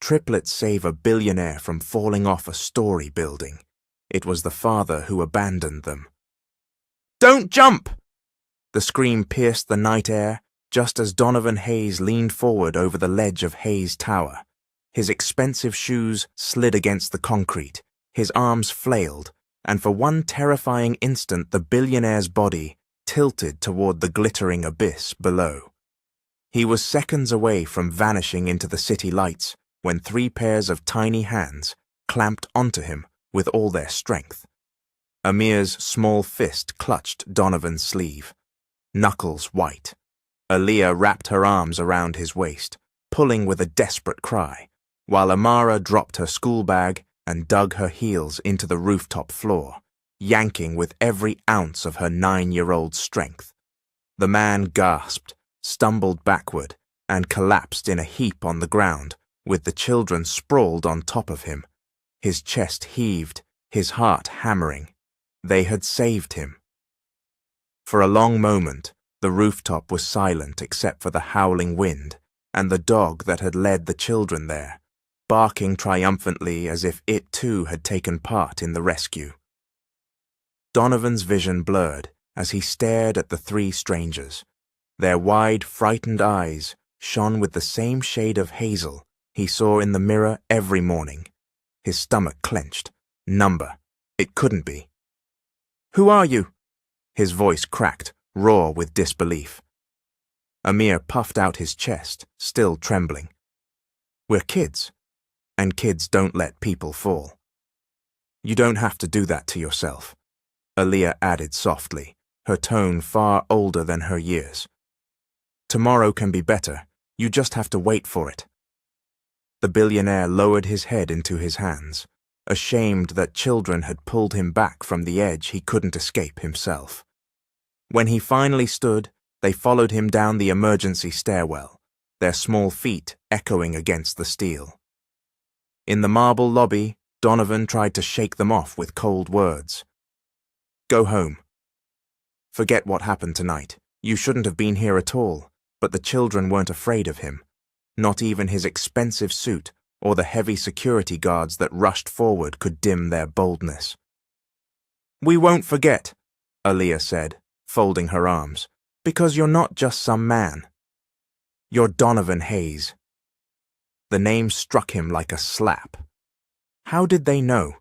triplets save a billionaire from falling off a story building. It was the father who abandoned them. "Don't jump!" The scream pierced the night air just as Donovan Hayes leaned forward over the ledge of Hayes Tower. His expensive shoes slid against the concrete, his arms flailed, and for one terrifying instant the billionaire's body tilted toward the glittering abyss below. He was seconds away from vanishing into the city lights when 3 pairs of tiny hands clamped onto him with all their strength. Amir's small fist clutched Donovan's sleeve, knuckles white. Aaliyah wrapped her arms around his waist, pulling with a desperate cry, while Amara dropped her school bag and dug her heels into the rooftop floor, yanking with every ounce of her 9-year-old strength. The man gasped, stumbled backward, and collapsed in a heap on the ground, with the children sprawled on top of him. His chest heaved, his heart hammering. They had saved him. For a long moment, the rooftop was silent except for the howling wind and the dog that had led the children there, barking triumphantly as if it too had taken part in the rescue. Donovan's vision blurred as he stared at the 3 strangers. Their wide, frightened eyes shone with the same shade of hazel he saw in the mirror every morning. His stomach clenched. Number. It couldn't be. "Who are you?" His voice cracked, raw with disbelief. Amir puffed out his chest, still trembling. "We're kids, and kids don't let people fall." "You don't have to do that to yourself," Aaliyah added softly, her tone far older than her years. "Tomorrow can be better. You just have to wait for it." The billionaire lowered his head into his hands, ashamed that children had pulled him back from the edge he couldn't escape himself. When he finally stood, they followed him down the emergency stairwell, their small feet echoing against the steel. In the marble lobby, Donovan tried to shake them off with cold words. "Go home. Forget what happened tonight. You shouldn't have been here at all." But the children weren't afraid of him. Not even his expensive suit or the heavy security guards that rushed forward could dim their boldness. "We won't forget," Aaliyah said, folding her arms, "because you're not just some man. You're Donovan Hayes." The name struck him like a slap. How did they know?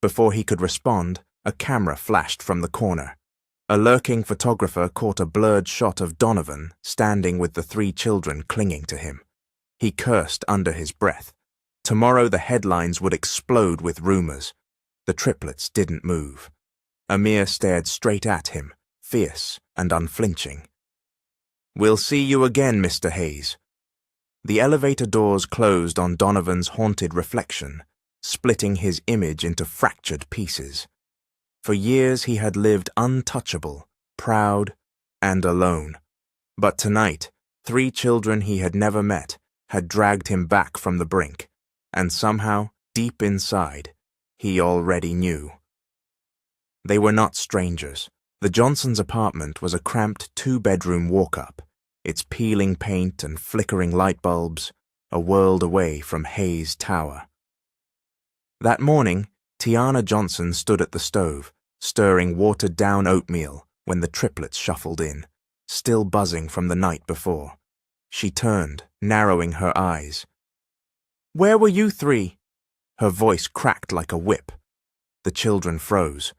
Before he could respond, a camera flashed from the corner. A lurking photographer caught a blurred shot of Donovan standing with the 3 children clinging to him. He cursed under his breath. Tomorrow the headlines would explode with rumors. The triplets didn't move. Amir stared straight at him, fierce and unflinching. "We'll see you again, Mr. Hayes." The elevator doors closed on Donovan's haunted reflection, splitting his image into fractured pieces. For years he had lived untouchable, proud, and alone. But tonight, 3 children he had never met had dragged him back from the brink, and somehow, deep inside, he already knew. They were not strangers. The Johnsons' apartment was a cramped 2-bedroom walk-up, its peeling paint and flickering light bulbs a world away from Hayes Tower. That morning, Tiana Johnson stood at the stove, stirring watered-down oatmeal when the triplets shuffled in, still buzzing from the night before. She turned, narrowing her eyes. "Where were you 3? Her voice cracked like a whip. The children froze.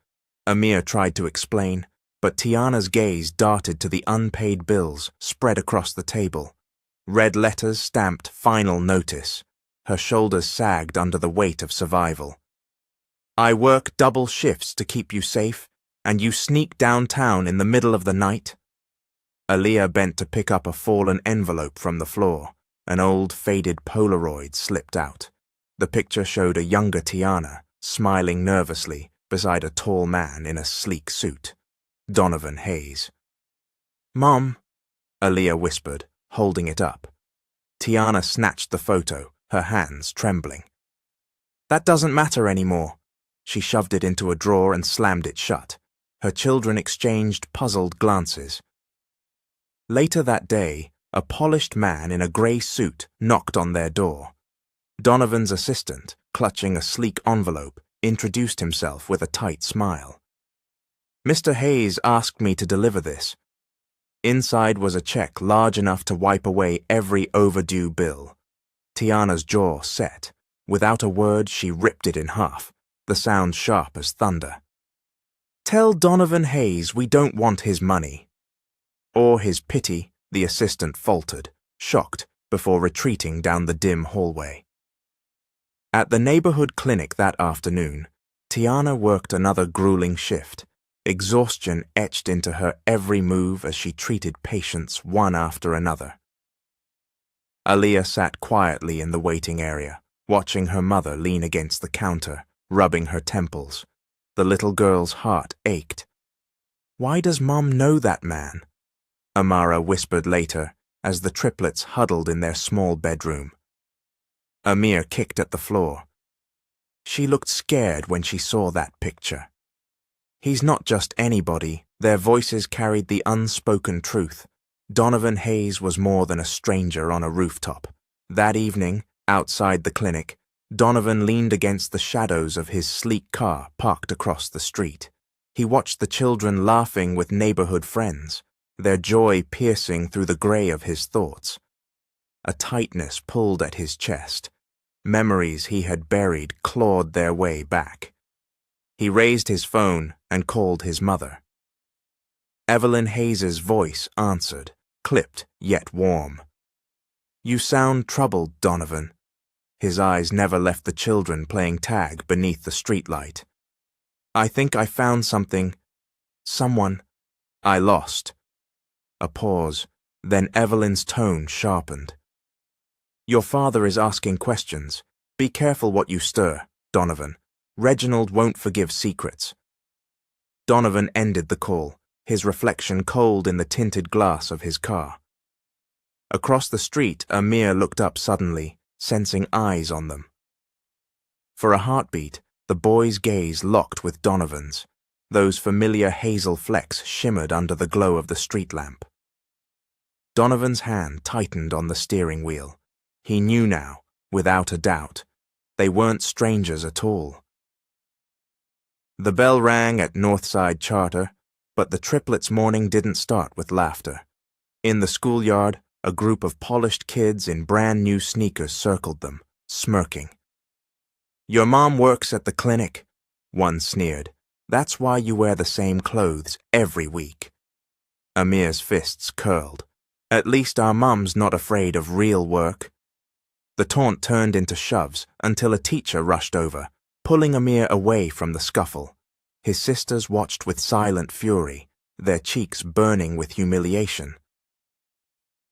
Amir tried to explain, but Tiana's gaze darted to the unpaid bills spread across the table. Red letters stamped "Final Notice." Her shoulders sagged under the weight of survival. "I work double shifts to keep you safe, and you sneak downtown in the middle of the night?" Aaliyah bent to pick up a fallen envelope from the floor. An old, faded Polaroid slipped out. The picture showed a younger Tiana, smiling nervously beside a tall man in a sleek suit. Donovan Hayes. "Mom," Aaliyah whispered, holding it up. Tiana snatched the photo, her hands trembling. "That doesn't matter anymore." She shoved it into a drawer and slammed it shut. Her children exchanged puzzled glances. Later that day, a polished man in a grey suit knocked on their door. Donovan's assistant, clutching a sleek envelope, introduced himself with a tight smile. "Mr. Hayes asked me to deliver this." Inside was a check large enough to wipe away every overdue bill. Tiana's jaw set. Without a word, she ripped it in half, the sound sharp as thunder. "Tell Donovan Hayes we don't want his money." "Or his pity," the assistant faltered, shocked, before retreating down the dim hallway. At the neighborhood clinic that afternoon, Tiana worked another grueling shift. Exhaustion etched into her every move as she treated patients one after another. Aaliyah sat quietly in the waiting area, watching her mother lean against the counter, rubbing her temples. The little girl's heart ached. "Why does Mom know that man?" Amara whispered later as the triplets huddled in their small bedroom. Amir kicked at the floor. She looked scared when she saw that picture. He's not just anybody, their voices carried the unspoken truth. Donovan Hayes was more than a stranger on a rooftop. That evening, outside the clinic, Donovan leaned against the shadows of his sleek car parked across the street. He watched the children laughing with neighborhood friends, their joy piercing through the gray of his thoughts. A tightness pulled at his chest. Memories he had buried clawed their way back. He raised his phone and called his mother. Evelyn Hayes's voice answered, clipped yet warm. "You sound troubled, Donovan." His eyes never left the children playing tag beneath the streetlight. "I think I found something. Someone I lost." A pause, then Evelyn's tone sharpened. "Your father is asking questions. Be careful what you stir, Donovan. Reginald won't forgive secrets." Donovan ended the call, his reflection cold in the tinted glass of his car. Across the street, Amir looked up suddenly, sensing eyes on them. For a heartbeat, the boy's gaze locked with Donovan's. Those familiar hazel flecks shimmered under the glow of the street lamp. Donovan's hand tightened on the steering wheel. He knew now, without a doubt, they weren't strangers at all. The bell rang at Northside Charter, but the triplets' morning didn't start with laughter. In the schoolyard, a group of polished kids in brand-new sneakers circled them, smirking. "Your mom works at the clinic," one sneered. "That's why you wear the same clothes every week." Amir's fists curled. "At least our mom's not afraid of real work." The taunt turned into shoves until a teacher rushed over, pulling Amir away from the scuffle. His sisters watched with silent fury, their cheeks burning with humiliation.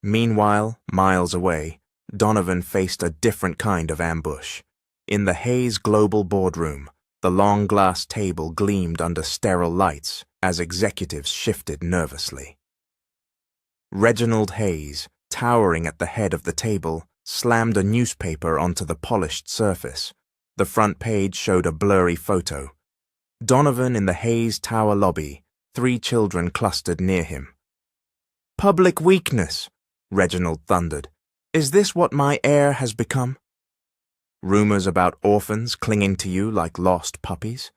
Meanwhile, miles away, Donovan faced a different kind of ambush. In the Hayes Global boardroom, the long glass table gleamed under sterile lights as executives shifted nervously. Reginald Hayes, towering at the head of the table, slammed a newspaper onto the polished surface. The front page showed a blurry photo. Donovan in the Hayes Tower lobby, 3 children clustered near him. "Public weakness," Reginald thundered. "Is this what my heir has become? Rumors about orphans clinging to you like lost puppies?"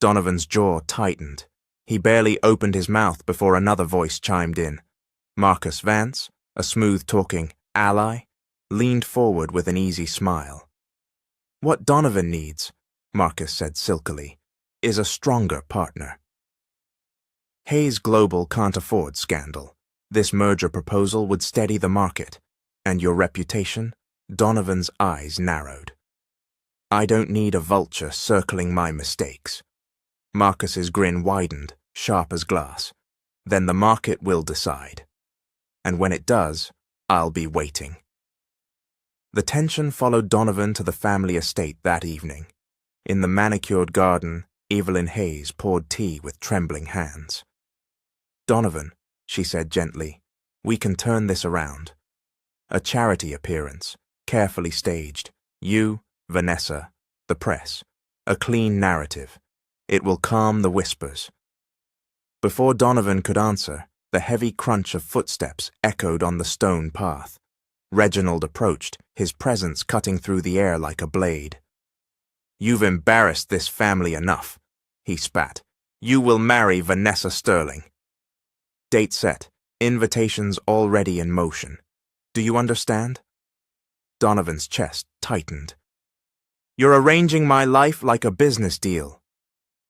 Donovan's jaw tightened. He barely opened his mouth before another voice chimed in. Marcus Vance, a smooth-talking ally, leaned forward with an easy smile. "What Donovan needs," Marcus said silkily, "is a stronger partner." Hayes Global can't afford scandal. This merger proposal would steady the market. And your reputation? Donovan's eyes narrowed. "I don't need a vulture circling my mistakes." Marcus's grin widened, sharp as glass. "Then the market will decide. And when it does, I'll be waiting." The tension followed Donovan to the family estate that evening. In the manicured garden, Evelyn Hayes poured tea with trembling hands. "Donovan," she said gently, "we can turn this around. A charity appearance, carefully staged. You, Vanessa, the press. A clean narrative. It will calm the whispers." Before Donovan could answer, the heavy crunch of footsteps echoed on the stone path. Reginald approached, his presence cutting through the air like a blade. "You've embarrassed this family enough," he spat. "You will marry Vanessa Sterling." Date set, invitations already in motion. Do you understand? Donovan's chest tightened. "You're arranging my life like a business deal."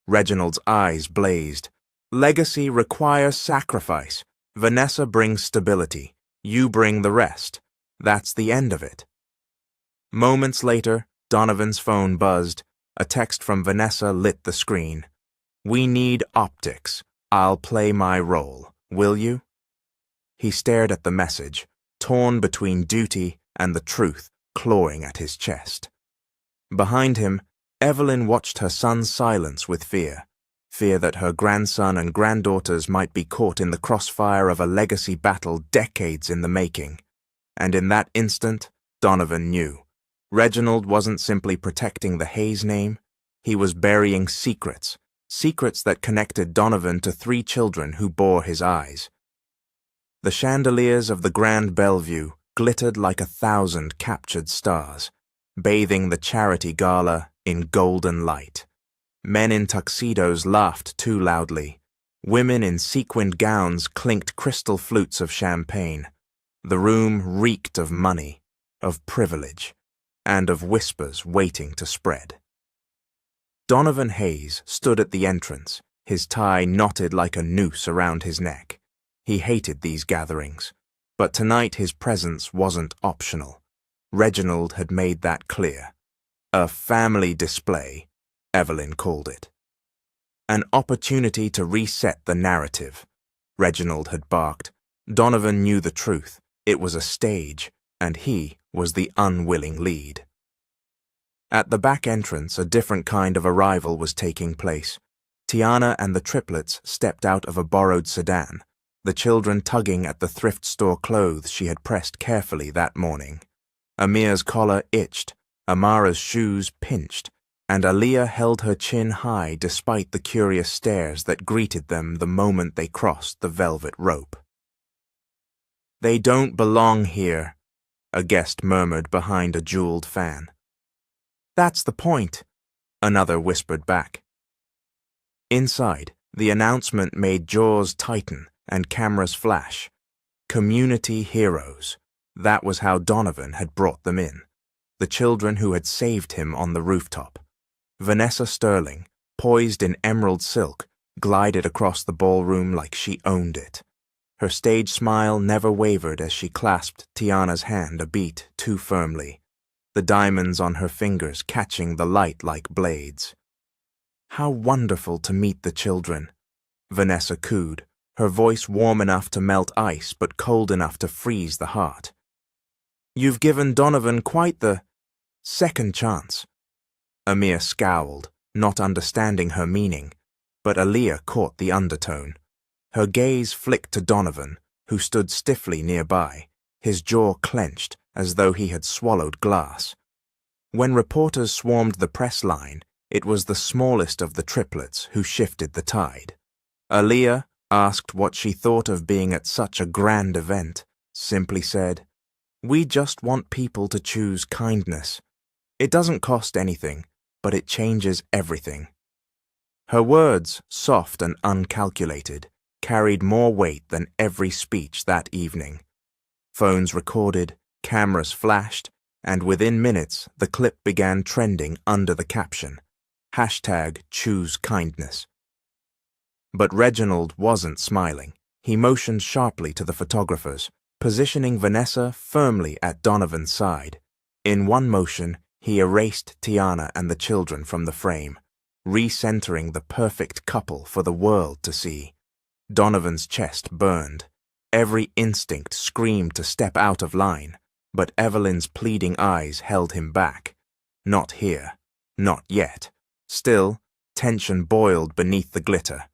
Reginald's eyes blazed. "Legacy requires sacrifice. Vanessa brings stability. You bring the rest. That's the end of it." Moments later, Donovan's phone buzzed. A text from Vanessa lit the screen. "We need optics. I'll play my role. Will you?" He stared at the message, torn between duty and the truth clawing at his chest. Behind him, Evelyn watched her son's silence with fear that her grandson and granddaughters might be caught in the crossfire of a legacy battle decades in the making. And in that instant, Donovan knew. Reginald wasn't simply protecting the Hayes name, he was burying secrets that connected Donovan to 3 children who bore his eyes. The chandeliers of the Grand Bellevue glittered like 1,000 captured stars, bathing the charity gala in golden light. Men in tuxedos laughed too loudly. Women in sequined gowns clinked crystal flutes of champagne. The room reeked of money, of privilege, and of whispers waiting to spread. Donovan Hayes stood at the entrance, his tie knotted like a noose around his neck. He hated these gatherings, but tonight his presence wasn't optional. Reginald had made that clear. A family display, Evelyn called it. An opportunity to reset the narrative, Reginald had barked. Donovan knew the truth. It was a stage, and he was the unwilling lead. At the back entrance, a different kind of arrival was taking place. Tiana and the Triplets stepped out of a borrowed sedan, the children tugging at the thrift store clothes she had pressed carefully that morning. Amir's collar itched, Amara's shoes pinched, and Aliyah held her chin high despite the curious stares that greeted them the moment they crossed the velvet rope. "They don't belong here," a guest murmured behind a jeweled fan. "That's the point," another whispered back. Inside, the announcement made jaws tighten and cameras flash. Community heroes. That was how Donovan had brought them in. The children who had saved him on the rooftop. Vanessa Sterling, poised in emerald silk, glided across the ballroom like she owned it. Her stage smile never wavered as she clasped Tiana's hand a beat too firmly, the diamonds on her fingers catching the light like blades. "How wonderful to meet the children," Vanessa cooed, her voice warm enough to melt ice but cold enough to freeze the heart. "You've given Donovan quite the second chance." Amir scowled, not understanding her meaning, but Aliyah caught the undertone. Her gaze flicked to Donovan, who stood stiffly nearby, his jaw clenched as though he had swallowed glass. When reporters swarmed the press line, it was the smallest of the triplets who shifted the tide. Aliyah, asked what she thought of being at such a grand event, simply said, "We just want people to choose kindness. It doesn't cost anything, but it changes everything." Her words, soft and uncalculated, carried more weight than every speech that evening. Phones recorded, cameras flashed, and within minutes the clip began trending under the caption, #ChooseKindness. But Reginald wasn't smiling. He motioned sharply to the photographers, positioning Vanessa firmly at Donovan's side. In one motion, he erased Tiana and the children from the frame, recentering the perfect couple for the world to see. Donovan's chest burned. Every instinct screamed to step out of line, but Evelyn's pleading eyes held him back. Not here. Not yet. Still, tension boiled beneath the glitter.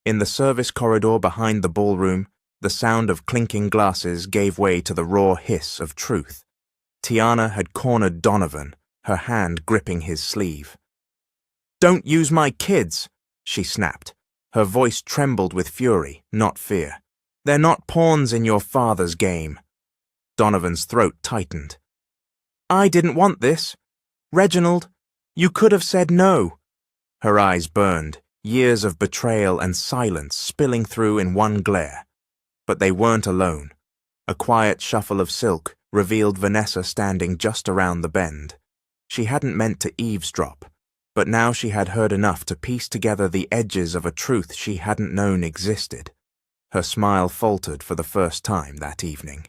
In the service corridor behind the ballroom, the sound of clinking glasses gave way to the raw hiss of truth. Tiana had cornered Donovan, her hand gripping his sleeve. "Don't use my kids," she snapped. Her voice trembled with fury, not fear. "They're not pawns in your father's game." Donovan's throat tightened. I didn't want this. Reginald, you could have said no. Her eyes burned, years of betrayal and silence spilling through in one glare. But they weren't alone. A quiet shuffle of silk revealed Vanessa standing just around the bend. She hadn't meant to eavesdrop, but now she had heard enough to piece together the edges of a truth she hadn't known existed. Her smile faltered for the first time that evening.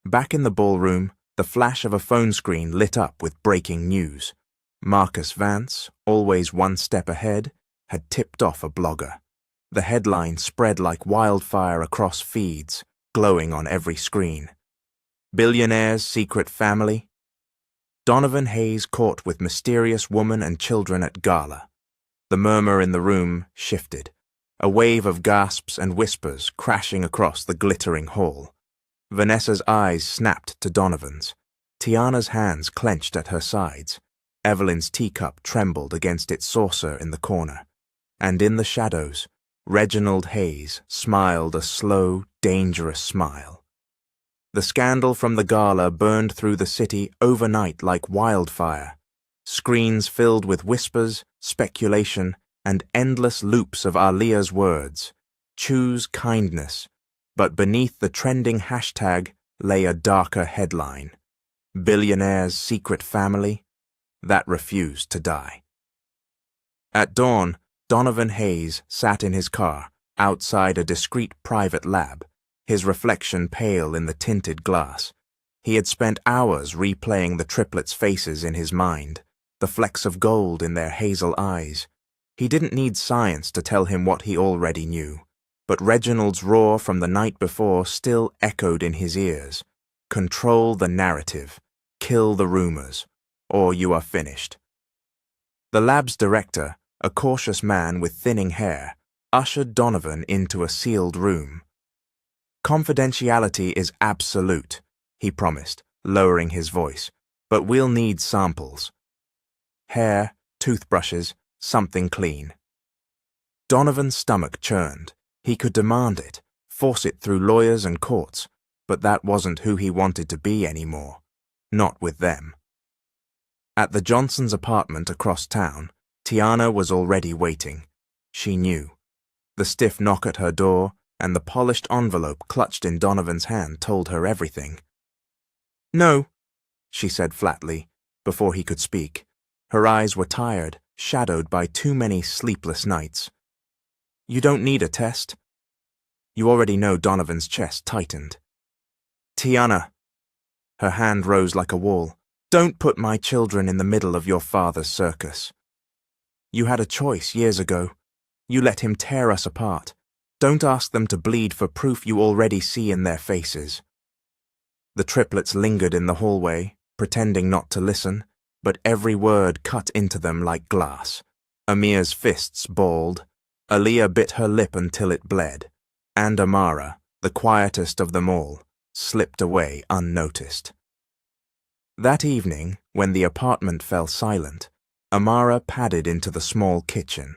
Back in the ballroom, the flash of a phone screen lit up with breaking news. Marcus Vance, always one step ahead, had tipped off a blogger. The headline spread like wildfire across feeds, glowing on every screen. Billionaire's secret family. Donovan Hayes caught with mysterious woman and children at gala. The murmur in the room shifted, a wave of gasps and whispers crashing across the glittering hall. Vanessa's eyes snapped to Donovan's. Tiana's hands clenched at her sides. Evelyn's teacup trembled against its saucer in the corner. And in the shadows, Reginald Hayes smiled a slow, dangerous smile. The scandal from the gala burned through the city overnight like wildfire. Screens filled with whispers, speculation, and endless loops of Alia's words. Choose kindness. But beneath the trending hashtag lay a darker headline. Billionaire's secret family? That refused to die. At dawn, Donovan Hayes sat in his car, outside a discreet private lab, his reflection pale in the tinted glass. He had spent hours replaying the triplets' faces in his mind, the flecks of gold in their hazel eyes. He didn't need science to tell him what he already knew, but Reginald's roar from the night before still echoed in his ears. Control the narrative, kill the rumors, or you are finished. The lab's director, a cautious man with thinning hair, ushered Donovan into a sealed room. Confidentiality is absolute, he promised, lowering his voice, but we'll need samples. Hair, toothbrushes, something clean. Donovan's stomach churned. He could demand it, force it through lawyers and courts, but that wasn't who he wanted to be anymore. Not with them. At the Johnsons' apartment across town, Tiana was already waiting. She knew. The stiff knock at her door and the polished envelope clutched in Donovan's hand told her everything. No, she said flatly, before he could speak. Her eyes were tired, shadowed by too many sleepless nights. You don't need a test. You already know. Donovan's chest tightened. Tiana. Her hand rose like a wall. Don't put my children in the middle of your father's circus. You had a choice years ago. You let him tear us apart. Don't ask them to bleed for proof you already see in their faces. The triplets lingered in the hallway, pretending not to listen, but every word cut into them like glass. Amir's fists balled. Aaliyah bit her lip until it bled. And Amara, the quietest of them all, slipped away unnoticed. That evening, when the apartment fell silent, Amara padded into the small kitchen.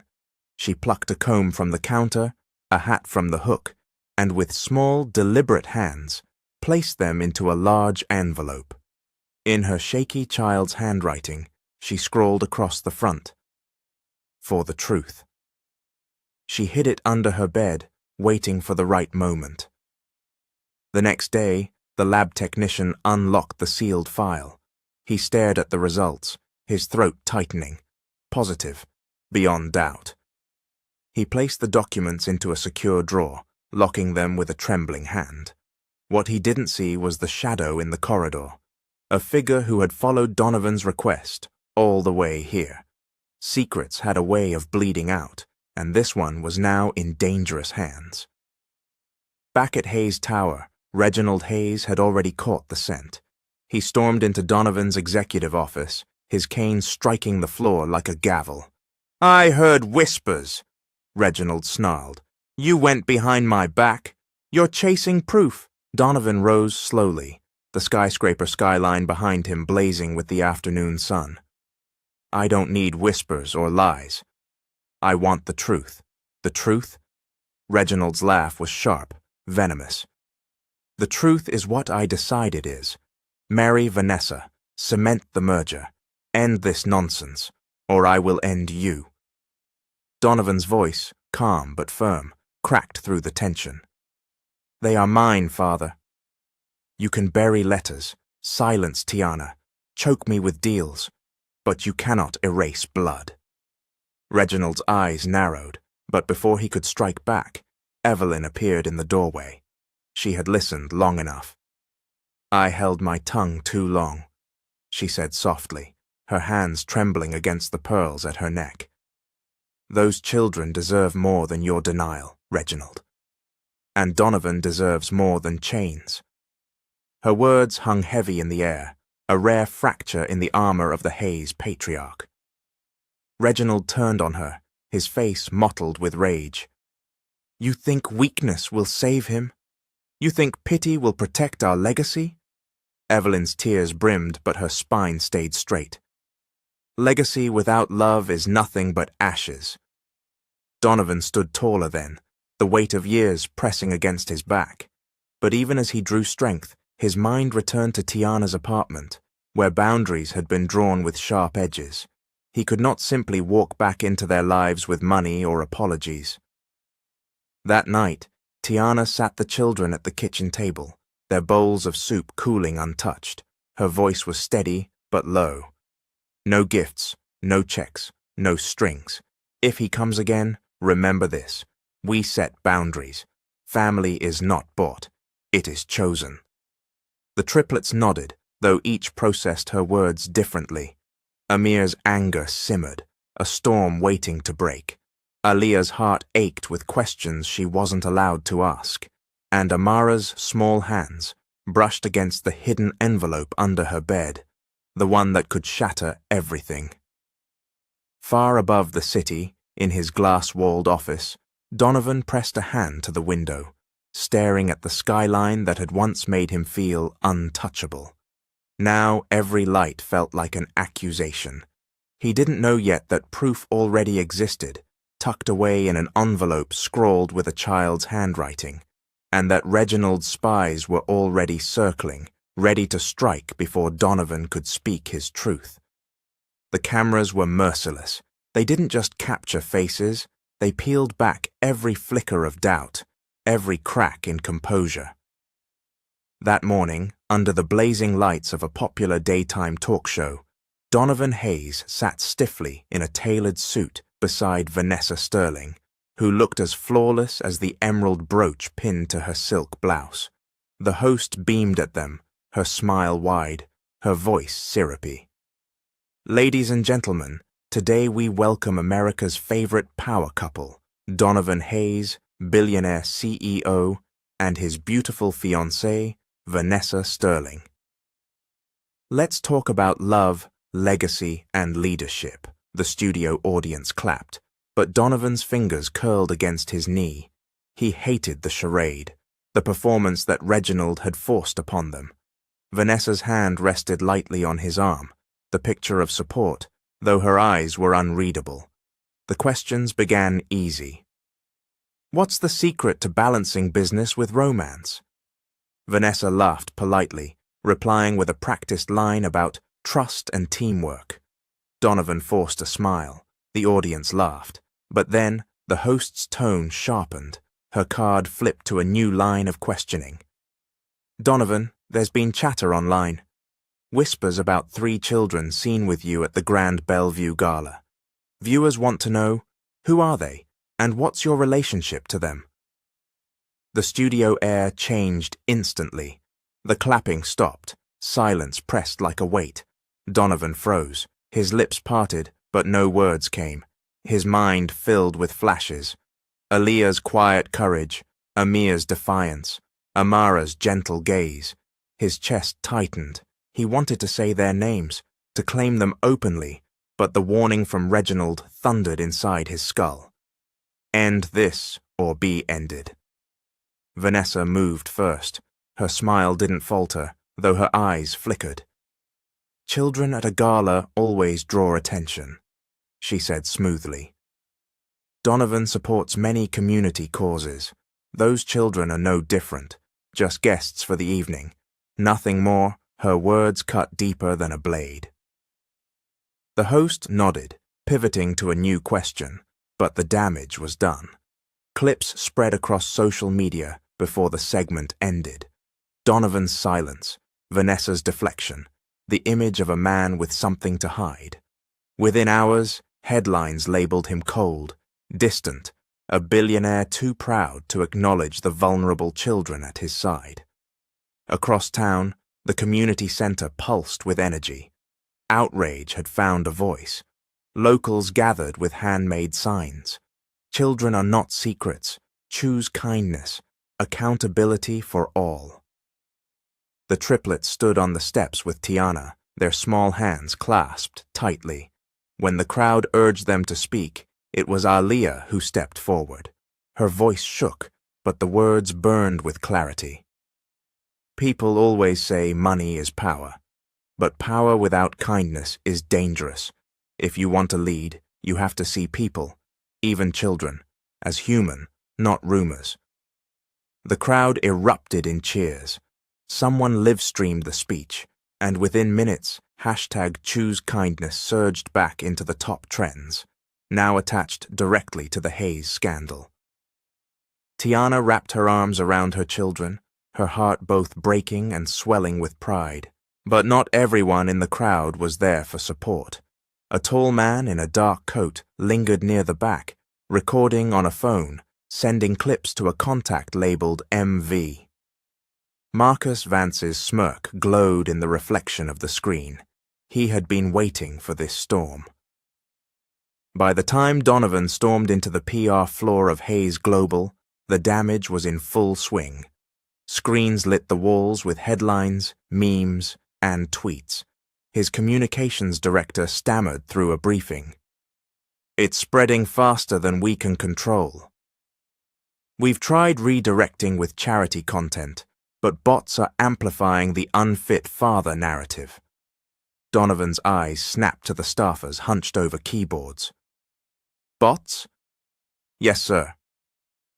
She plucked a comb from the counter, a hat from the hook, and with small, deliberate hands, placed them into a large envelope. In her shaky child's handwriting, she scrawled across the front, "For the truth." She hid it under her bed, waiting for the right moment. The next day, the lab technician unlocked the sealed file. He stared at the results, his throat tightening. Positive, beyond doubt. He placed the documents into a secure drawer, locking them with a trembling hand. What he didn't see was the shadow in the corridor, a figure who had followed Donovan's request all the way here. Secrets had a way of bleeding out, and this one was now in dangerous hands. Back at Hayes Tower, Reginald Hayes had already caught the scent. He stormed into Donovan's executive office, his cane striking the floor like a gavel. "I heard whispers," Reginald snarled. "You went behind my back. You're chasing proof." Donovan rose slowly, the skyscraper skyline behind him blazing with the afternoon sun. "I don't need whispers or lies. I want the truth." "The truth?" Reginald's laugh was sharp, venomous. The truth is what I decide it is. Marry Vanessa, cement the merger, end this nonsense, or I will end you." Donovan's voice, calm but firm, cracked through the tension. "They are mine, father. You can bury letters, silence Tiana, choke me with deals, but you cannot erase blood." Reginald's eyes narrowed, but before he could strike back, Evelyn appeared in the doorway. She had listened long enough. "I held my tongue too long," she said softly, her hands trembling against the pearls at her neck. "Those children deserve more than your denial, Reginald. And Donovan deserves more than chains." Her words hung heavy in the air, a rare fracture in the armor of the Hayes patriarch. Reginald turned on her, his face mottled with rage. "You think weakness will save him? You think pity will protect our legacy?" Evelyn's tears brimmed, but her spine stayed straight. "Legacy without love is nothing but ashes." Donovan stood taller then, the weight of years pressing against his back. But even as he drew strength, his mind returned to Tiana's apartment, where boundaries had been drawn with sharp edges. He could not simply walk back into their lives with money or apologies. That night, Tiana sat the children at the kitchen table, their bowls of soup cooling untouched. Her voice was steady but low. "No gifts, no checks, no strings. If he comes again, remember this. We set boundaries. Family is not bought. It is chosen." The triplets nodded, though each processed her words differently. Amir's anger simmered, a storm waiting to break. Alia's heart ached with questions she wasn't allowed to ask, and Amara's small hands brushed against the hidden envelope under her bed, the one that could shatter everything. Far above the city, in his glass-walled office, Donovan pressed a hand to the window, staring at the skyline that had once made him feel untouchable. Now every light felt like an accusation. He didn't know yet that proof already existed, tucked away in an envelope scrawled with a child's handwriting, and that Reginald's spies were already circling, ready to strike before Donovan could speak his truth. The cameras were merciless. They didn't just capture faces, they peeled back every flicker of doubt, every crack in composure. That morning, under the blazing lights of a popular daytime talk show, Donovan Hayes sat stiffly in a tailored suit beside Vanessa Sterling, who looked as flawless as the emerald brooch pinned to her silk blouse. The host beamed at them, her smile wide, her voice syrupy. "Ladies and gentlemen, today we welcome America's favorite power couple, Donovan Hayes, billionaire CEO, and his beautiful fiancée, Vanessa Sterling." "Let's talk about love, legacy, and leadership," the studio audience clapped, but Donovan's fingers curled against his knee. He hated the charade, the performance that Reginald had forced upon them. Vanessa's hand rested lightly on his arm, the picture of support, though her eyes were unreadable. The questions began easy. "What's the secret to balancing business with romance?" Vanessa laughed politely, replying with a practiced line about trust and teamwork. Donovan forced a smile. The audience laughed. But then, the host's tone sharpened. Her card flipped to a new line of questioning. "Donovan, there's been chatter online. Whispers about 3 children seen with you at the Grand Bellevue Gala. Viewers want to know, who are they, and what's your relationship to them?" The studio air changed instantly. The clapping stopped. Silence pressed like a weight. Donovan froze. His lips parted, but no words came. His mind filled with flashes. Alia's quiet courage, Amir's defiance, Amara's gentle gaze. His chest tightened. He wanted to say their names, to claim them openly, but the warning from Reginald thundered inside his skull. End this, or be ended. Vanessa moved first. Her smile didn't falter, though her eyes flickered. "Children at a gala always draw attention," she said smoothly. "Donovan supports many community causes. Those children are no different. just guests for the evening. Nothing more, her words cut deeper than a blade. The host nodded, pivoting to a new question, but the damage was done. Clips spread across social media before the segment ended. Donovan's silence, Vanessa's deflection, the image of a man with something to hide. Within hours, headlines labeled him cold, distant, a billionaire too proud to acknowledge the vulnerable children at his side. Across town, the community center pulsed with energy. Outrage had found a voice. Locals gathered with handmade signs. Children are not secrets. Choose kindness. Accountability for all. The triplets stood on the steps with Tiana, their small hands clasped tightly. When the crowd urged them to speak, it was Aaliyah who stepped forward. Her voice shook, but the words burned with clarity. People always say money is power, but power without kindness is dangerous. If you want to lead, you have to see people, even children, as human, not rumors. The crowd erupted in cheers. Someone live-streamed the speech, and within minutes, #ChooseKindness surged back into the top trends, now attached directly to the Hayes scandal. Tiana wrapped her arms around her children, her heart both breaking and swelling with pride. But not everyone in the crowd was there for support. A tall man in a dark coat lingered near the back, recording on a phone, sending clips to a contact labeled MV. Marcus Vance's smirk glowed in the reflection of the screen. He had been waiting for this storm. By the time Donovan stormed into the PR floor of Hayes Global, the damage was in full swing. Screens lit the walls with headlines, memes, and tweets. His communications director stammered through a briefing. "It's spreading faster than we can control. We've tried redirecting with charity content, but bots are amplifying the unfit father narrative." Donovan's eyes snapped to the staffers hunched over keyboards. "Bots?" "Yes, sir.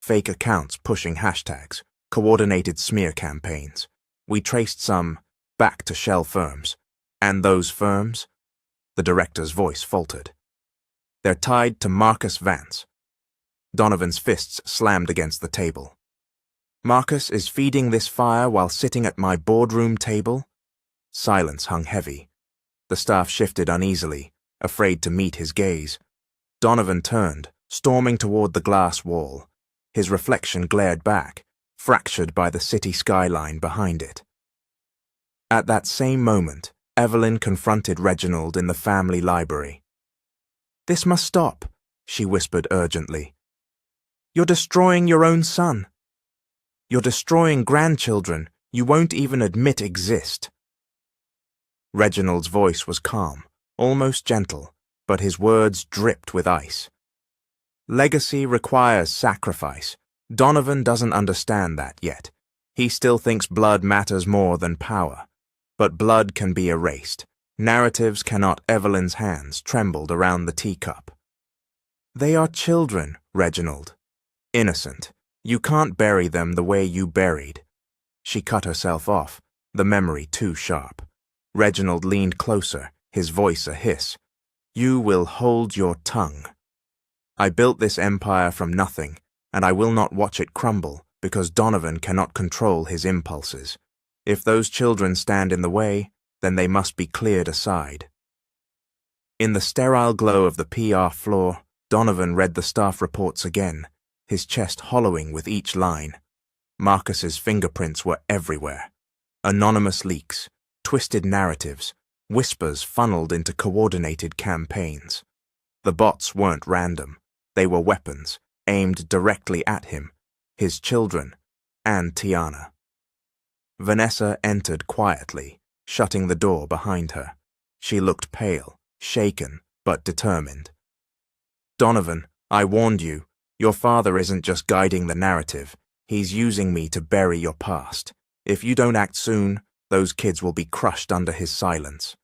Fake accounts pushing hashtags, coordinated smear campaigns. We traced some back to shell firms. And those firms?" The director's voice faltered. "They're tied to Marcus Vance." Donovan's fists slammed against the table. "Marcus is feeding this fire while sitting at my boardroom table?" Silence hung heavy. The staff shifted uneasily, afraid to meet his gaze. Donovan turned, storming toward the glass wall. His reflection glared back, fractured by the city skyline behind it. At that same moment, Evelyn confronted Reginald in the family library. "This must stop," she whispered urgently. "You're destroying your own son. You're destroying grandchildren you won't even admit exist." Reginald's voice was calm, almost gentle, but his words dripped with ice. "Legacy requires sacrifice. Donovan doesn't understand that yet. He still thinks blood matters more than power. But blood can be erased. Narratives cannot." Evelyn's hands trembled around the teacup. "They are children, Reginald. Innocent. You can't bury them the way you buried." She cut herself off, the memory too sharp. Reginald leaned closer, his voice a hiss. "You will hold your tongue. I built this empire from nothing, and I will not watch it crumble because Donovan cannot control his impulses. If those children stand in the way, then they must be cleared aside." In the sterile glow of the PR floor, Donovan read the staff reports again, his chest hollowing with each line. Marcus's fingerprints were everywhere. Anonymous leaks, twisted narratives, whispers funneled into coordinated campaigns. The bots weren't random. They were weapons, aimed directly at him, his children, and Tiana. Vanessa entered quietly, shutting the door behind her. She looked pale, shaken, but determined. "Donovan, I warned you. Your father isn't just guiding the narrative. He's using me to bury your past. If you don't act soon, those kids will be crushed under his silence."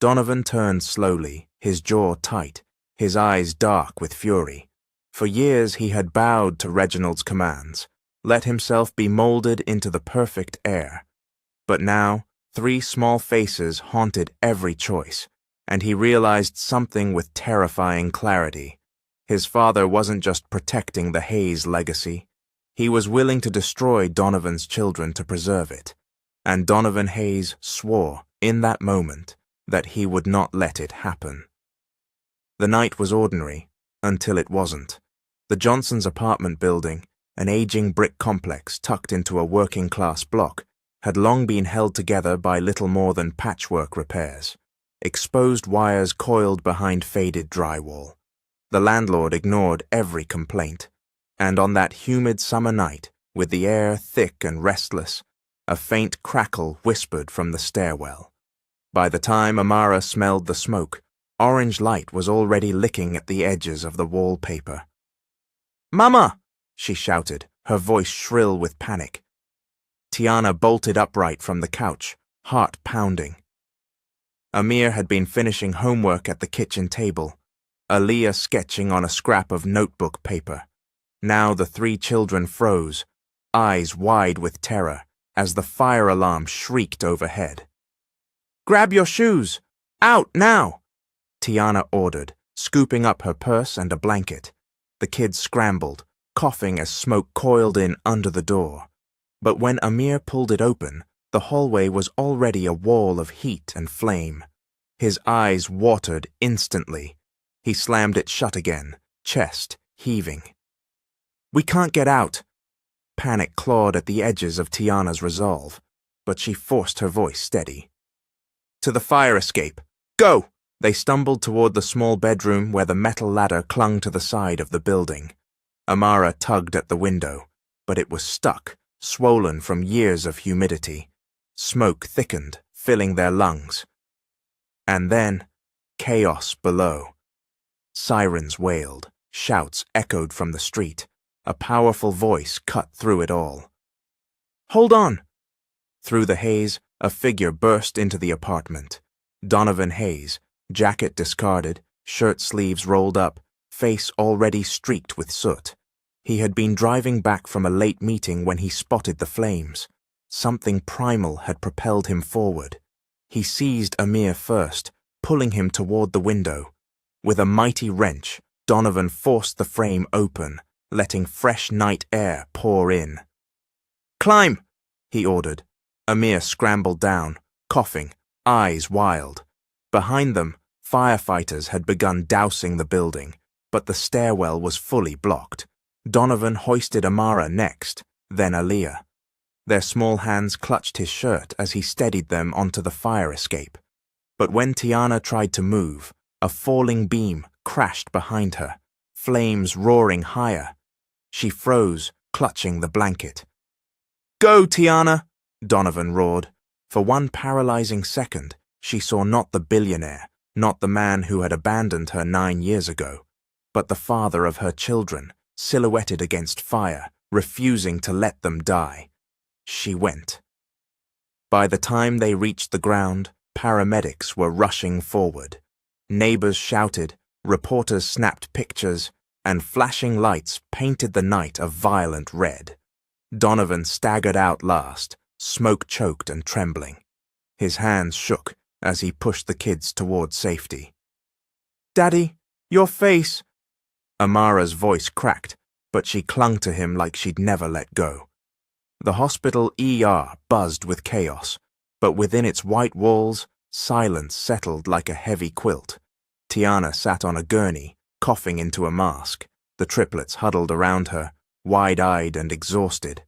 Donovan turned slowly, his jaw tight, his eyes dark with fury. For years he had bowed to Reginald's commands, let himself be molded into the perfect heir. But now, 3 small faces haunted every choice, and he realized something with terrifying clarity. His father wasn't just protecting the Hayes legacy. He was willing to destroy Donovan's children to preserve it. And Donovan Hayes swore, in that moment, that he would not let it happen. The night was ordinary, until it wasn't. The Johnsons' apartment building, an aging brick complex tucked into a working-class block, had long been held together by little more than patchwork repairs. Exposed wires coiled behind faded drywall. The landlord ignored every complaint, and on that humid summer night, with the air thick and restless, a faint crackle whispered from the stairwell. By the time Amara smelled the smoke, orange light was already licking at the edges of the wallpaper. "Mama!" she shouted, her voice shrill with panic. Tiana bolted upright from the couch, heart pounding. Amir had been finishing homework at the kitchen table, Aaliyah sketching on a scrap of notebook paper. Now the 3 children froze, eyes wide with terror, as the fire alarm shrieked overhead. "Grab your shoes! Out, now!" Tiana ordered, scooping up her purse and a blanket. The kids scrambled, coughing as smoke coiled in under the door. But when Amir pulled it open, the hallway was already a wall of heat and flame. His eyes watered instantly. He slammed it shut again, chest heaving. "We can't get out." Panic clawed at the edges of Tiana's resolve, but she forced her voice steady. "To the fire escape. Go!" They stumbled toward the small bedroom where the metal ladder clung to the side of the building. Amara tugged at the window, but it was stuck, swollen from years of humidity. Smoke thickened, filling their lungs. And then, chaos below. Sirens wailed, shouts echoed from the street. A powerful voice cut through it all. "Hold on!" Through the haze, a figure burst into the apartment. Donovan Hayes, jacket discarded, shirt sleeves rolled up, face already streaked with soot. He had been driving back from a late meeting when he spotted the flames. Something primal had propelled him forward. He seized Amir first, pulling him toward the window. With a mighty wrench, Donovan forced the frame open, letting fresh night air pour in. "Climb!" he ordered. Amir scrambled down, coughing, eyes wild. Behind them, firefighters had begun dousing the building, but the stairwell was fully blocked. Donovan hoisted Amara next, then Aaliyah. Their small hands clutched his shirt as he steadied them onto the fire escape. But when Tiana tried to move, a falling beam crashed behind her, flames roaring higher. She froze, clutching the blanket. "Go, Tiana!" Donovan roared. For one paralyzing second, she saw not the billionaire, not the man who had abandoned her 9 years ago, but the father of her children, silhouetted against fire, refusing to let them die. She went. By the time they reached the ground, paramedics were rushing forward. Neighbors shouted, reporters snapped pictures, and flashing lights painted the night a violent red. Donovan staggered out last, smoke-choked and trembling. His hands shook as he pushed the kids toward safety. "Daddy, your face!" Amara's voice cracked, but she clung to him like she'd never let go. The hospital ER buzzed with chaos, but within its white walls, silence settled like a heavy quilt. Tiana sat on a gurney, coughing into a mask. The triplets huddled around her, wide-eyed and exhausted.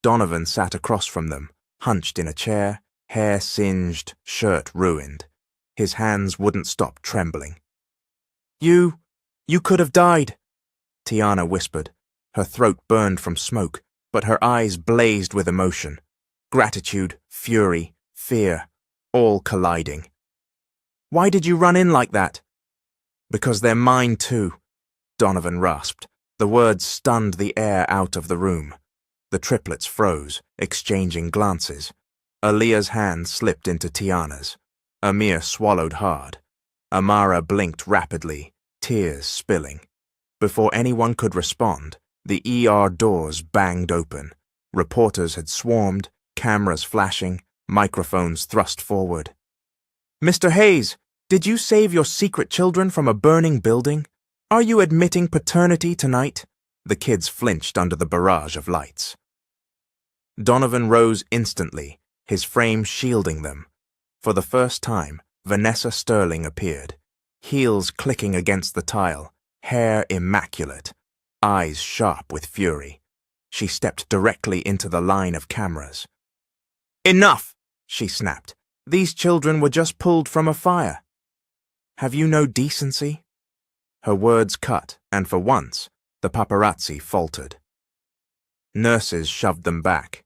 Donovan sat across from them, hunched in a chair, hair singed, shirt ruined. His hands wouldn't stop trembling. You could have died," Tiana whispered. Her throat burned from smoke, but her eyes blazed with emotion. Gratitude, fury, fear, all colliding. "Why did you run in like that?" "Because they're mine too," Donovan rasped. The words stunned the air out of the room. The triplets froze, exchanging glances. Aaliyah's hand slipped into Tiana's. Amir swallowed hard. Amara blinked rapidly, tears spilling. Before anyone could respond, the ER doors banged open, Reporters had swarmed, cameras flashing, microphones thrust forward. "Mr. Hayes, did you save your secret children from a burning building? Are you admitting paternity tonight?" The kids flinched under the barrage of lights. Donovan rose instantly, his frame shielding them. For the first time, Vanessa Sterling appeared, heels clicking against the tile, hair immaculate, eyes sharp with fury. She stepped directly into the line of cameras. "Enough!" she snapped. "These children were just pulled from a fire. Have you no decency?" Her words cut, and for once, the paparazzi faltered. Nurses shoved them back.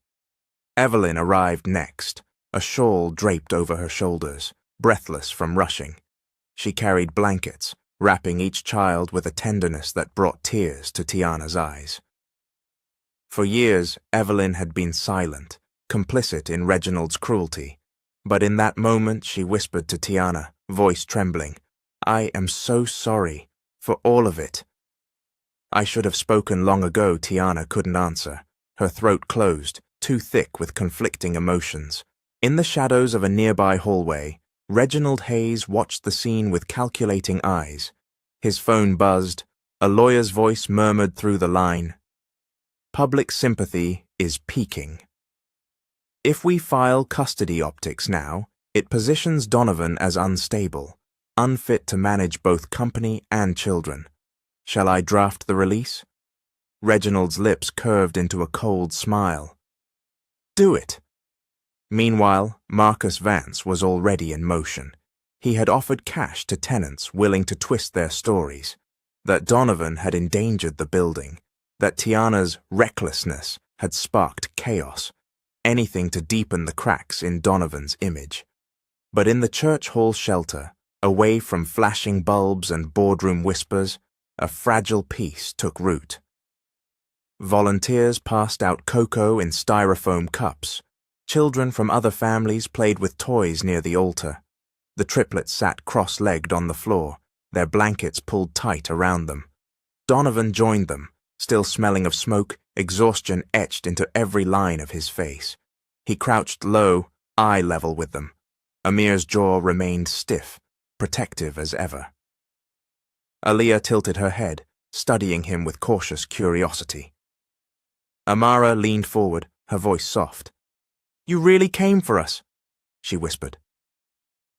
Evelyn arrived next, a shawl draped over her shoulders, breathless from rushing. She carried blankets, wrapping each child with a tenderness that brought tears to Tiana's eyes. For years, Evelyn had been silent, complicit in Reginald's cruelty, but in that moment she whispered to Tiana, voice trembling, "I am so sorry, for all of it." "I should have spoken long ago," Tiana couldn't answer. Her throat closed, too thick with conflicting emotions. In the shadows of a nearby hallway, Reginald Hayes watched the scene with calculating eyes. His phone buzzed. A lawyer's voice murmured through the line, "Public sympathy is peaking." If we file custody optics now, it positions Donovan as unstable, unfit to manage both company and children. Shall I draft the release? Reginald's lips curved into a cold smile. "Do it." Meanwhile, Marcus Vance was already in motion. He had offered cash to tenants willing to twist their stories, that Donovan had endangered the building, that Tiana's recklessness had sparked chaos, anything to deepen the cracks in Donovan's image. But in the church hall shelter, away from flashing bulbs and boardroom whispers, a fragile peace took root. Volunteers passed out cocoa in styrofoam cups. Children from other families played with toys near the altar. The triplets sat cross-legged on the floor, their blankets pulled tight around them. Donovan joined them, still smelling of smoke, exhaustion etched into every line of his face. He crouched low, eye level with them. Amir's jaw remained stiff, protective as ever. Aaliyah tilted her head, studying him with cautious curiosity. Amara leaned forward, her voice soft. "You really came for us," she whispered.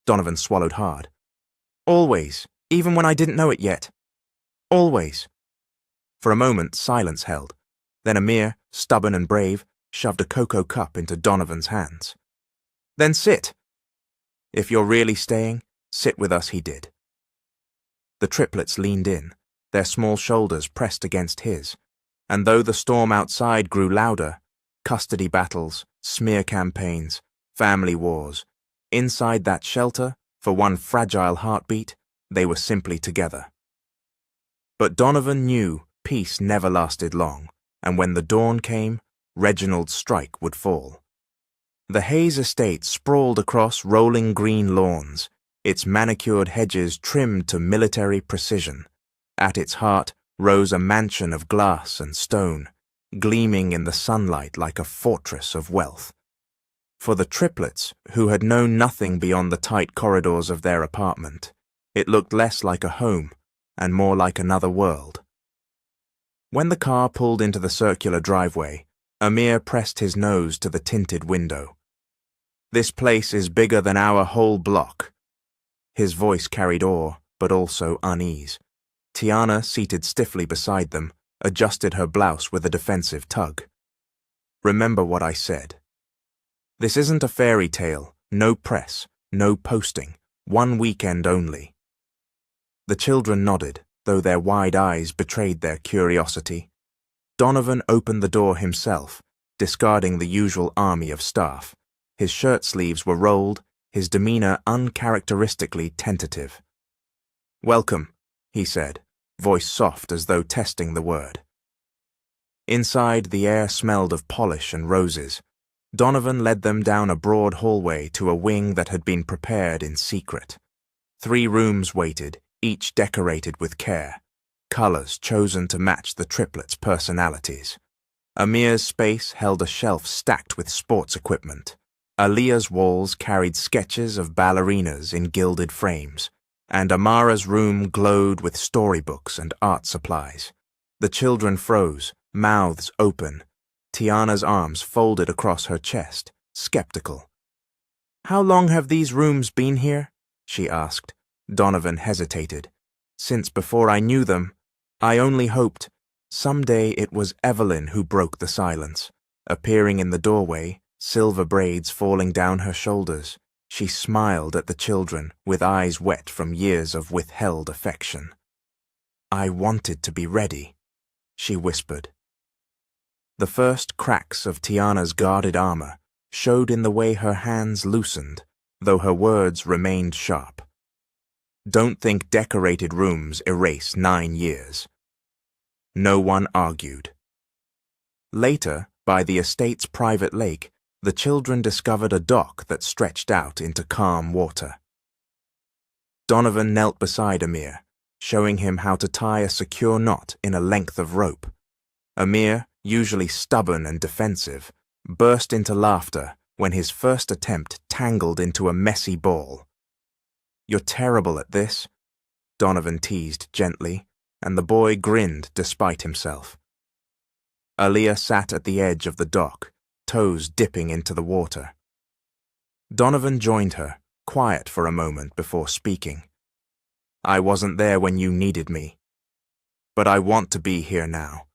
Donovan swallowed hard. "Always, even when I didn't know it yet. Always." For a moment, silence held. Then Amir, stubborn and brave, shoved a cocoa cup into Donovan's hands. "Then sit. If you're really staying, sit with us," he did. The triplets leaned in, their small shoulders pressed against his, and though the storm outside grew louder, custody battles, smear campaigns, family wars, inside that shelter, for one fragile heartbeat, they were simply together. But Donovan knew peace never lasted long, and when the dawn came, Reginald's strike would fall. The Hayes estate sprawled across rolling green lawns, its manicured hedges trimmed to military precision. At its heart rose a mansion of glass and stone, gleaming in the sunlight like a fortress of wealth. For the triplets, who had known nothing beyond the tight corridors of their apartment, it looked less like a home and more like another world. When the car pulled into the circular driveway, Amir pressed his nose to the tinted window. "This place is bigger than our whole block." His voice carried awe, but also unease. Tiana, seated stiffly beside them, adjusted her blouse with a defensive tug. "Remember what I said. This isn't a fairy tale, no press, no posting, one weekend only." The children nodded, though their wide eyes betrayed their curiosity. Donovan opened the door himself, discarding the usual army of staff. His shirt sleeves were rolled, his demeanor uncharacteristically tentative. "Welcome," he said, voice soft as though testing the word. Inside, the air smelled of polish and roses. Donovan led them down a broad hallway to a wing that had been prepared in secret. 3 rooms waited, each decorated with care, colors chosen to match the triplets' personalities. Amir's space held a shelf stacked with sports equipment. Aliyah's walls carried sketches of ballerinas in gilded frames, and Amara's room glowed with storybooks and art supplies. The children froze, mouths open. Tiana's arms folded across her chest, skeptical. "How long have these rooms been here?" she asked. Donovan hesitated. "Since before I knew them. I only hoped." Someday it was Evelyn who broke the silence. Appearing in the doorway, silver braids falling down her shoulders, she smiled at the children with eyes wet from years of withheld affection. "I wanted to be ready," she whispered. The first cracks of Tiana's guarded armor showed in the way her hands loosened, though her words remained sharp. "Don't think decorated rooms erase 9 years." No one argued. Later, by the estate's private lake, the children discovered a dock that stretched out into calm water. Donovan knelt beside Amir, showing him how to tie a secure knot in a length of rope. Amir, usually stubborn and defensive, burst into laughter when his first attempt tangled into a messy ball. "You're terrible at this," Donovan teased gently, and the boy grinned despite himself. Aliyah sat at the edge of the dock, toes dipping into the water. Donovan joined her, quiet for a moment before speaking. "I wasn't there when you needed me, but I want to be here now."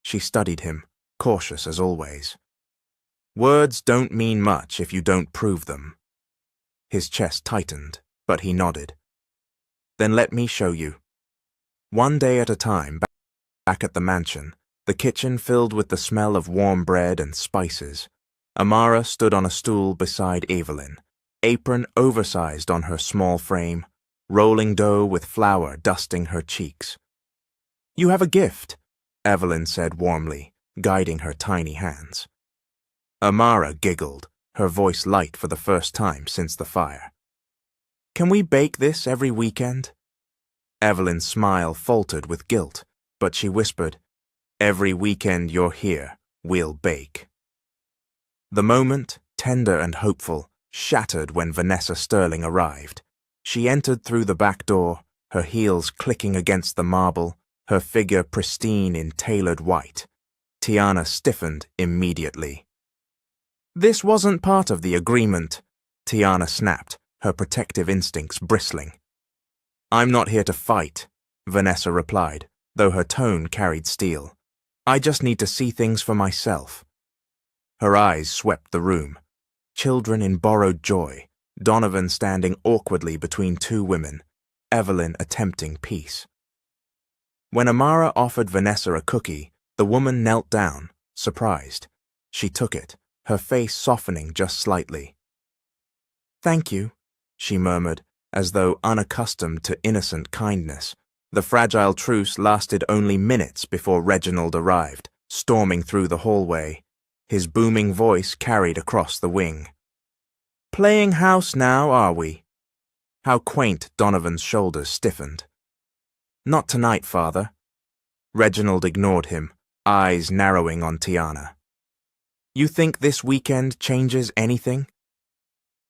She studied him, cautious as always. "Words don't mean much if you don't prove them." His chest tightened, but he nodded. "Then let me show you." One day at a time, back at the mansion, the kitchen filled with the smell of warm bread and spices. Amara stood on a stool beside Evelyn, apron oversized on her small frame, rolling dough with flour dusting her cheeks. "You have a gift," Evelyn said warmly, guiding her tiny hands. Amara giggled, her voice light for the first time since the fire. "Can we bake this every weekend?" Evelyn's smile faltered with guilt, but she whispered, "Every weekend you're here, we'll bake." The moment, tender and hopeful, shattered when Vanessa Sterling arrived. She entered through the back door, her heels clicking against the marble, her figure pristine in tailored white. Tiana stiffened immediately. "This wasn't part of the agreement," Tiana snapped, her protective instincts bristling. "I'm not here to fight," Vanessa replied, though her tone carried steel. "I just need to see things for myself." Her eyes swept the room. Children in borrowed joy, Donovan standing awkwardly between two women, Evelyn attempting peace. When Amara offered Vanessa a cookie, the woman knelt down, surprised. She took it, her face softening just slightly. "Thank you," she murmured, as though unaccustomed to innocent kindness. The fragile truce lasted only minutes before Reginald arrived, storming through the hallway. His booming voice carried across the wing. "Playing house now, are we?" How quaint Donovan's shoulders stiffened. "Not tonight, father." Reginald ignored him, eyes narrowing on Tiana. "You think this weekend changes anything?"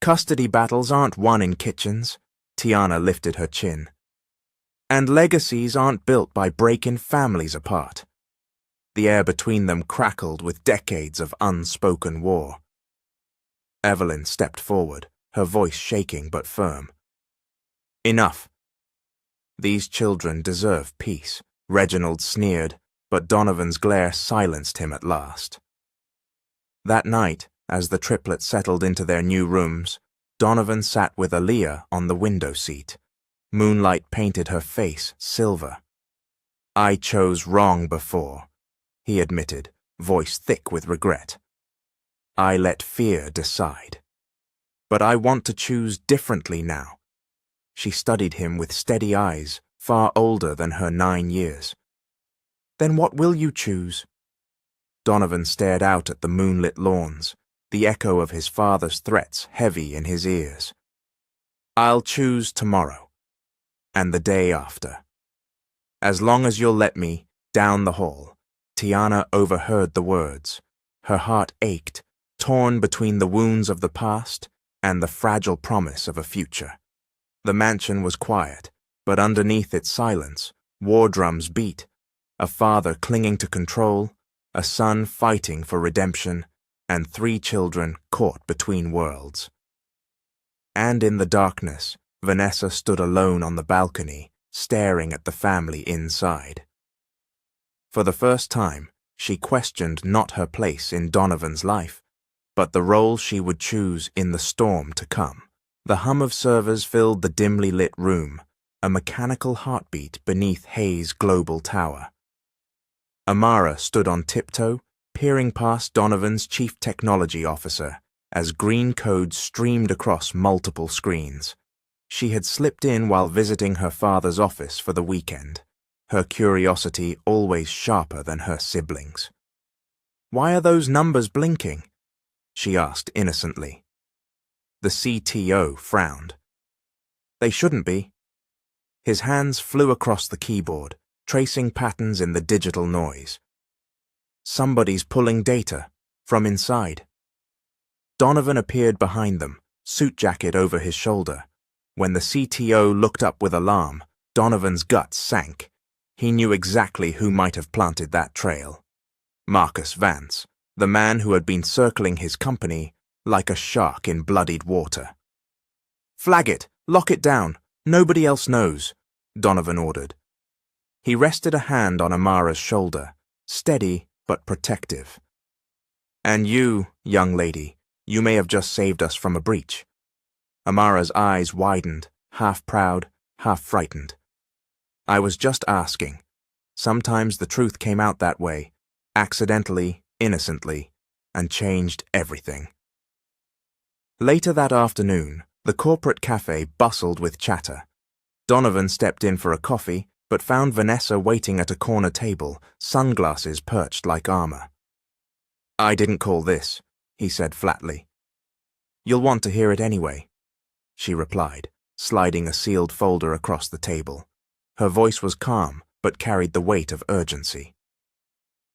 "Custody battles aren't won in kitchens," Tiana lifted her chin. "And legacies aren't built by breaking families apart." The air between them crackled with decades of unspoken war. Evelyn stepped forward, her voice shaking but firm. "Enough. These children deserve peace," Reginald sneered, but Donovan's glare silenced him at last. That night, as the triplets settled into their new rooms, Donovan sat with Aliyah on the window seat. Moonlight painted her face silver. "I chose wrong before," he admitted, voice thick with regret. "I let fear decide. But I want to choose differently now." She studied him with steady eyes, far older than her 9 years. "Then what will you choose?" Donovan stared out at the moonlit lawns, the echo of his father's threats heavy in his ears. "I'll choose tomorrow, and the day after. As long as you'll let me, down the hall, Tiana overheard the words. Her heart ached, torn between the wounds of the past and the fragile promise of a future. The mansion was quiet, but underneath its silence, war drums beat, a father clinging to control, a son fighting for redemption, and 3 children caught between worlds. And in the darkness, Vanessa stood alone on the balcony, staring at the family inside. For the first time, she questioned not her place in Donovan's life, but the role she would choose in the storm to come. The hum of servers filled the dimly lit room, a mechanical heartbeat beneath Hayes' global tower. Amara stood on tiptoe, peering past Donovan's chief technology officer as green code streamed across multiple screens. She had slipped in while visiting her father's office for the weekend, her curiosity always sharper than her siblings. "Why are those numbers blinking?" she asked innocently. The CTO frowned. "They shouldn't be." His hands flew across the keyboard, tracing patterns in the digital noise. "Somebody's pulling data from inside." Donovan appeared behind them, suit jacket over his shoulder. When the CTO looked up with alarm, Donovan's guts sank. He knew exactly who might have planted that trail. Marcus Vance, the man who had been circling his company like a shark in bloodied water. "Flag it! Lock it down! Nobody else knows," Donovan ordered. He rested a hand on Amara's shoulder, steady but protective. "And you, young lady, you may have just saved us from a breach." Amara's eyes widened, half proud, half frightened. "I was just asking. Sometimes the truth came out that way, accidentally, innocently, and changed everything." Later that afternoon, the corporate cafe bustled with chatter. Donovan stepped in for a coffee, but found Vanessa waiting at a corner table, sunglasses perched like armor. "I didn't call this," he said flatly. "You'll want to hear it anyway," she replied, sliding a sealed folder across the table. Her voice was calm, but carried the weight of urgency.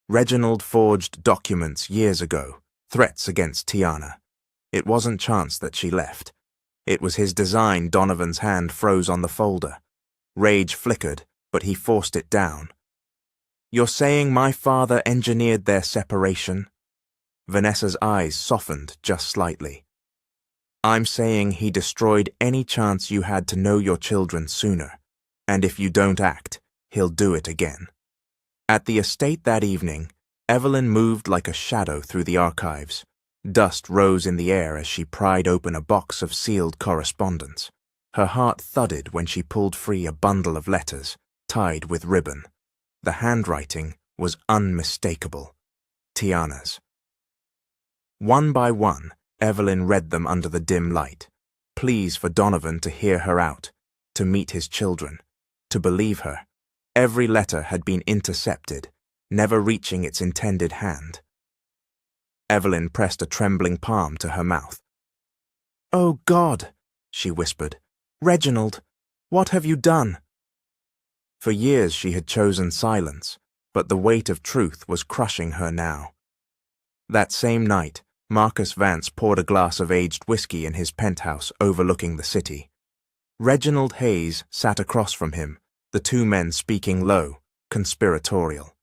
Reginald forged documents years ago, threats against Tiana. It wasn't chance that she left. It was his design. Donovan's hand froze on the folder. Rage flickered, but he forced it down. "You're saying my father engineered their separation?" Vanessa's eyes softened just slightly. "I'm saying he destroyed any chance you had to know your children sooner, and if you don't act, he'll do it again." At the estate that evening, Evelyn moved like a shadow through the archives. Dust rose in the air as she pried open a box of sealed correspondence. Her heart thudded when she pulled free a bundle of letters, tied with ribbon. The handwriting was unmistakable. Tiana's. One by one, Evelyn read them under the dim light. Pleas for Donovan to hear her out, to meet his children, to believe her. Every letter had been intercepted, never reaching its intended hand. Evelyn pressed a trembling palm to her mouth. "Oh God," she whispered. "Reginald, what have you done?" For years she had chosen silence, but the weight of truth was crushing her now. That same night, Marcus Vance poured a glass of aged whiskey in his penthouse overlooking the city. Reginald Hayes sat across from him, the 2 men speaking low, conspiratorial.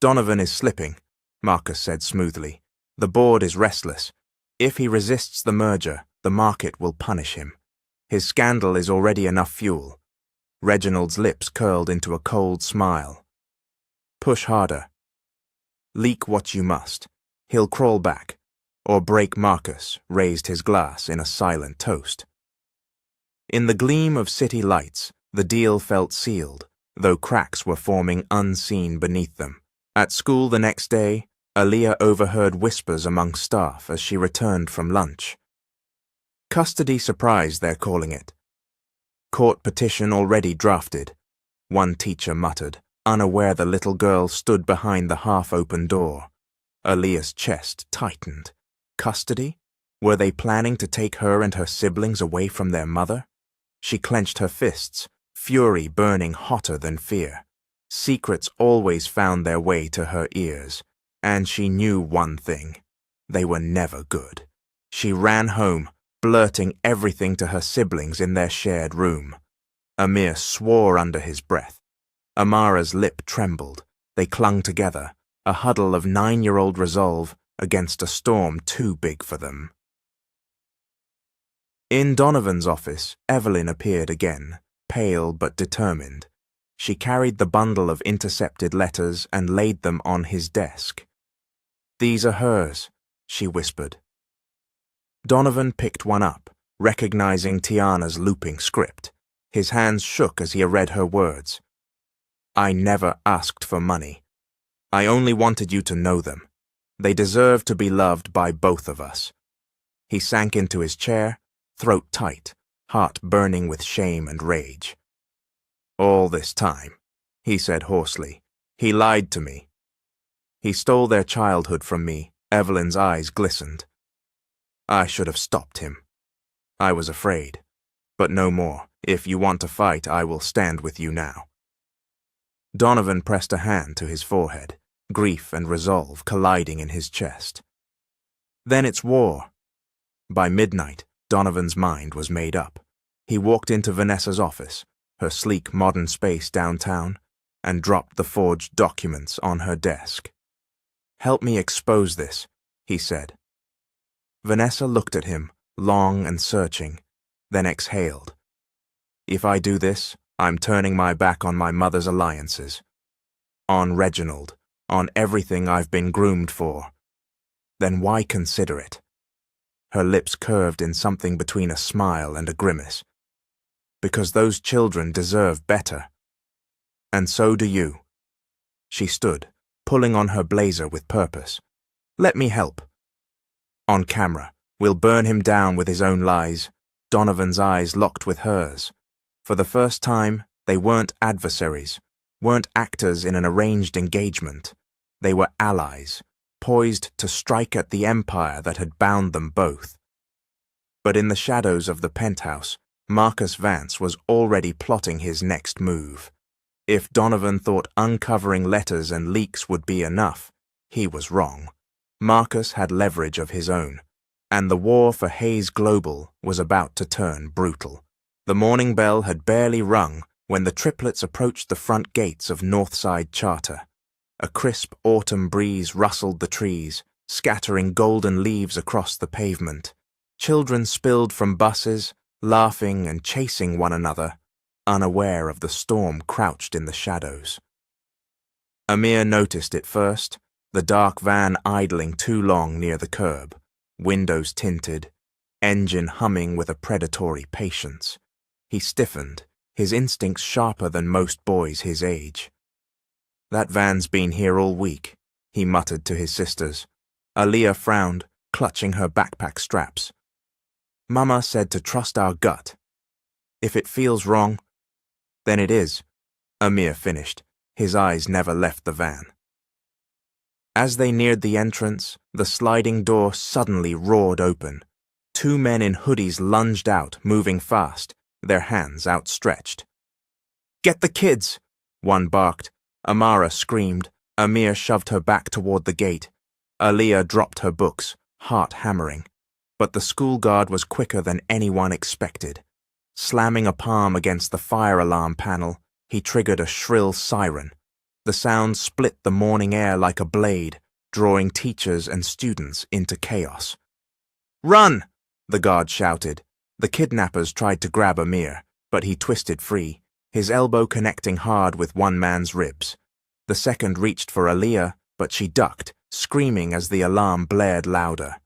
"Donovan is slipping," Marcus said smoothly. "The board is restless. If he resists the merger, the market will punish him. His scandal is already enough fuel." Reginald's lips curled into a cold smile. "Push harder. Leak what you must. He'll crawl back." Or break. Marcus raised his glass in a silent toast. In the gleam of city lights, the deal felt sealed, though cracks were forming unseen beneath them. At school the next day, Aaliyah overheard whispers among staff as she returned from lunch. "Custody surprise, they're calling it. Court petition already drafted," one teacher muttered, unaware the little girl stood behind the half-open door. Aaliyah's chest tightened. Custody? Were they planning to take her and her siblings away from their mother? She clenched her fists, fury burning hotter than fear. Secrets always found their way to her ears, and she knew one thing: they were never good. She ran home, blurting everything to her siblings in their shared room. Amir swore under his breath. Amara's lip trembled. They clung together, a huddle of 9-year-old resolve against a storm too big for them. In Donovan's office, Evelyn appeared again, pale but determined. She carried the bundle of intercepted letters and laid them on his desk. "These are hers," she whispered. Donovan picked one up, recognizing Tiana's looping script. His hands shook as he read her words. "I never asked for money. I only wanted you to know them. They deserve to be loved by both of us." He sank into his chair, throat tight, heart burning with shame and rage. "All this time," he said hoarsely, "he lied to me. He stole their childhood from me." Evelyn's eyes glistened. "I should have stopped him. I was afraid. But no more. If you want to fight, I will stand with you now." Donovan pressed a hand to his forehead, grief and resolve colliding in his chest. "Then it's war." By midnight, Donovan's mind was made up. He walked into Vanessa's office, her sleek modern space downtown, and dropped the forged documents on her desk. "Help me expose this," he said. Vanessa looked at him, long and searching, then exhaled. "If I do this, I'm turning my back on my mother's alliances. On Reginald, on everything I've been groomed for. Then why consider it?" Her lips curved in something between a smile and a grimace. "Because those children deserve better. And so do you." She stood, pulling on her blazer with purpose. "Let me help." "On camera, we'll burn him down with his own lies." Donovan's eyes locked with hers. For the first time, they weren't adversaries, weren't actors in an arranged engagement. They were allies, poised to strike at the empire that had bound them both. But in the shadows of the penthouse, Marcus Vance was already plotting his next move. If Donovan thought uncovering letters and leaks would be enough, he was wrong. Marcus had leverage of his own, and the war for Hayes Global was about to turn brutal. The morning bell had barely rung when the triplets approached the front gates of Northside Charter. A crisp autumn breeze rustled the trees, scattering golden leaves across the pavement. Children spilled from buses, laughing and chasing one another, unaware of the storm crouched in the shadows. Amir noticed it first, the dark van idling too long near the curb, windows tinted, engine humming with a predatory patience. He stiffened, his instincts sharper than most boys his age. "That van's been here all week," he muttered to his sisters. Aaliyah frowned, clutching her backpack straps. "Mama said to trust our gut. If it feels wrong, then it is," Amir finished. His eyes never left the van. As they neared the entrance, the sliding door suddenly roared open. 2 men in hoodies lunged out, moving fast, their hands outstretched. "Get the kids!" one barked. Amara screamed. Amir shoved her back toward the gate. Aaliyah dropped her books, heart hammering. But the school guard was quicker than anyone expected. Slamming a palm against the fire alarm panel, he triggered a shrill siren. The sound split the morning air like a blade, drawing teachers and students into chaos. "Run!" the guard shouted. The kidnappers tried to grab Amir, but he twisted free, his elbow connecting hard with one man's ribs. The second reached for Aaliyah, but she ducked, screaming as the alarm blared louder.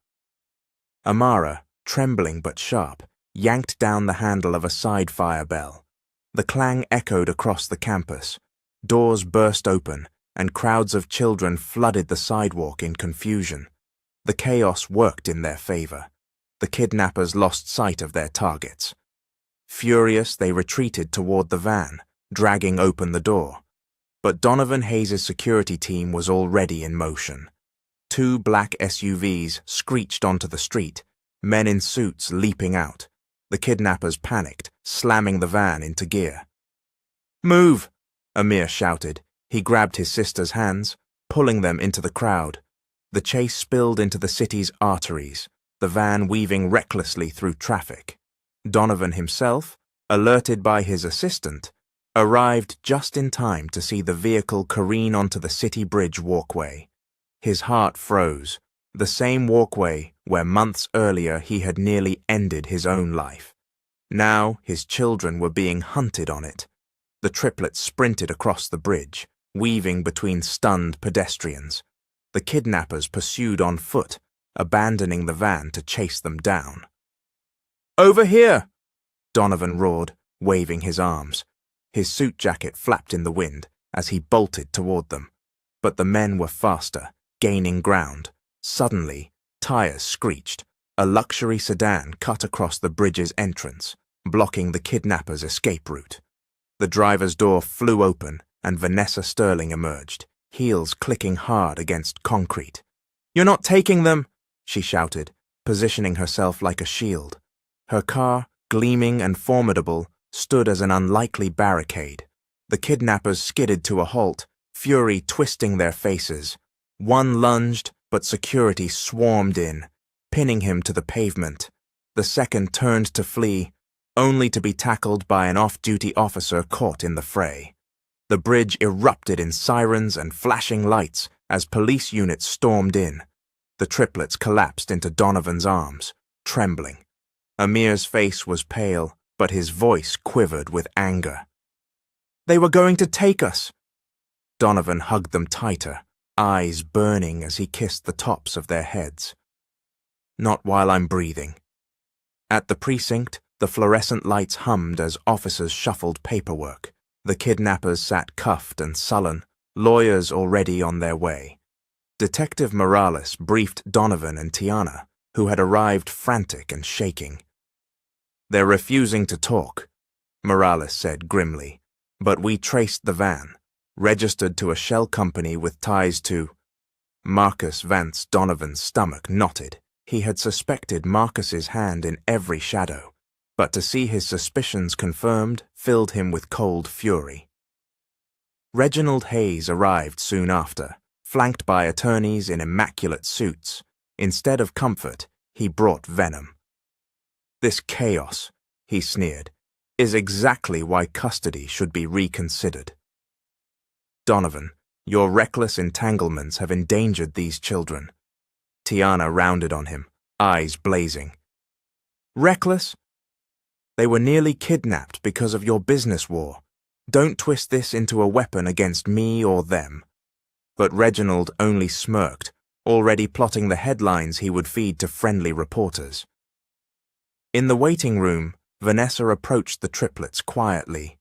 Amara, trembling but sharp, yanked down the handle of a side fire bell. The clang echoed across the campus. Doors burst open, and crowds of children flooded the sidewalk in confusion. The chaos worked in their favor. The kidnappers lost sight of their targets. Furious, they retreated toward the van, dragging open the door. But Donovan Hayes' security team was already in motion. 2 black SUVs screeched onto the street, men in suits leaping out. The kidnappers panicked, slamming the van into gear. "Move!" Amir shouted, He grabbed his sister's hands, pulling them into the crowd. The chase spilled into the city's arteries, the van weaving recklessly through traffic. Donovan himself, alerted by his assistant, arrived just in time to see the vehicle careen onto the city bridge walkway. His heart froze, the same walkway where months earlier he had nearly ended his own life. Now his children were being hunted on it. The triplets sprinted across the bridge, weaving between stunned pedestrians. The kidnappers pursued on foot, abandoning the van to chase them down. "Over here!" Donovan roared, waving his arms. His suit jacket flapped in the wind as he bolted toward them. But the men were faster, gaining ground. Suddenly, tires screeched. A luxury sedan cut across the bridge's entrance, blocking the kidnappers' escape route. The driver's door flew open and Vanessa Sterling emerged, heels clicking hard against concrete. "You're not taking them!" she shouted, positioning herself like a shield. Her car, gleaming and formidable, stood as an unlikely barricade. The kidnappers skidded to a halt, fury twisting their faces. One lunged, but security swarmed in, pinning him to the pavement. The second turned to flee, only to be tackled by an off-duty officer caught in the fray. The bridge erupted in sirens and flashing lights as police units stormed in. The triplets collapsed into Donovan's arms, trembling. Amir's face was pale, but his voice quivered with anger. "They were going to take us!" Donovan hugged them tighter, eyes burning as he kissed the tops of their heads. "Not while I'm breathing." At the precinct, the fluorescent lights hummed as officers shuffled paperwork. The kidnappers sat cuffed and sullen, lawyers already on their way. Detective Morales briefed Donovan and Tiana, who had arrived frantic and shaking. "They're refusing to talk," Morales said grimly, "but we traced the van, registered to a shell company with ties to—" Marcus Vance Donovan's stomach knotted. He had suspected Marcus's hand in every shadow, but to see his suspicions confirmed filled him with cold fury. Reginald Hayes arrived soon after, flanked by attorneys in immaculate suits. Instead of comfort, he brought venom. "This chaos," he sneered, "is exactly why custody should be reconsidered. Donovan, your reckless entanglements have endangered these children." Tiana rounded on him, eyes blazing. "Reckless? They were nearly kidnapped because of your business war. Don't twist this into a weapon against me or them." But Reginald only smirked, already plotting the headlines he would feed to friendly reporters. In the waiting room, Vanessa approached the triplets quietly.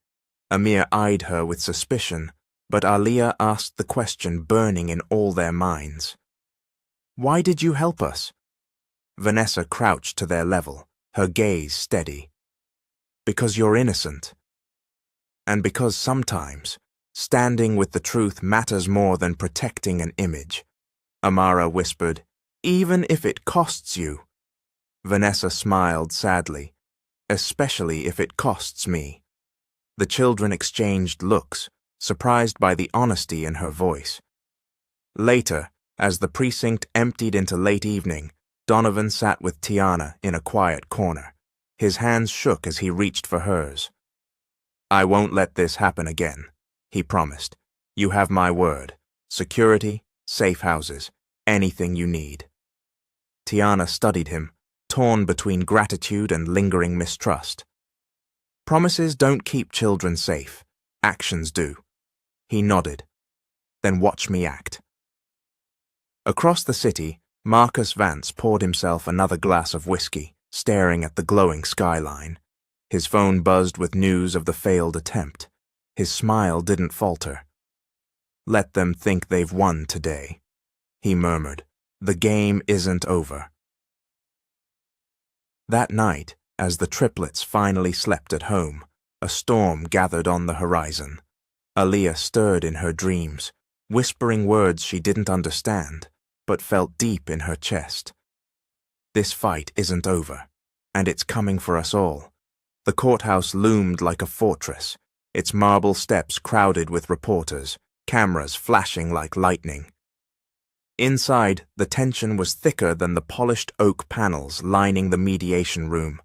Amir eyed her with suspicion, but Aliyah asked the question burning in all their minds. "Why did you help us?" Vanessa crouched to their level, her gaze steady. "Because you're innocent. And because sometimes, standing with the truth matters more than protecting an image." Amara whispered, "Even if it costs you." Vanessa smiled sadly, "Especially if it costs me." The children exchanged looks, surprised by the honesty in her voice. Later, as the precinct emptied into late evening, Donovan sat with Tiana in a quiet corner. His hands shook as he reached for hers. "I won't let this happen again," he promised. "You have my word. Security, safe houses, anything you need." Tiana studied him, torn between gratitude and lingering mistrust. "Promises don't keep children safe. Actions do." He nodded. "Then watch me act." Across the city, Marcus Vance poured himself another glass of whiskey, staring at the glowing skyline. His phone buzzed with news of the failed attempt. His smile didn't falter. "Let them think they've won today," he murmured. "The game isn't over." That night, as the triplets finally slept at home, a storm gathered on the horizon. Aliyah stirred in her dreams, whispering words she didn't understand, but felt deep in her chest. This fight isn't over, and it's coming for us all. The courthouse loomed like a fortress, its marble steps crowded with reporters, cameras flashing like lightning. Inside, the tension was thicker than the polished oak panels lining the mediation room.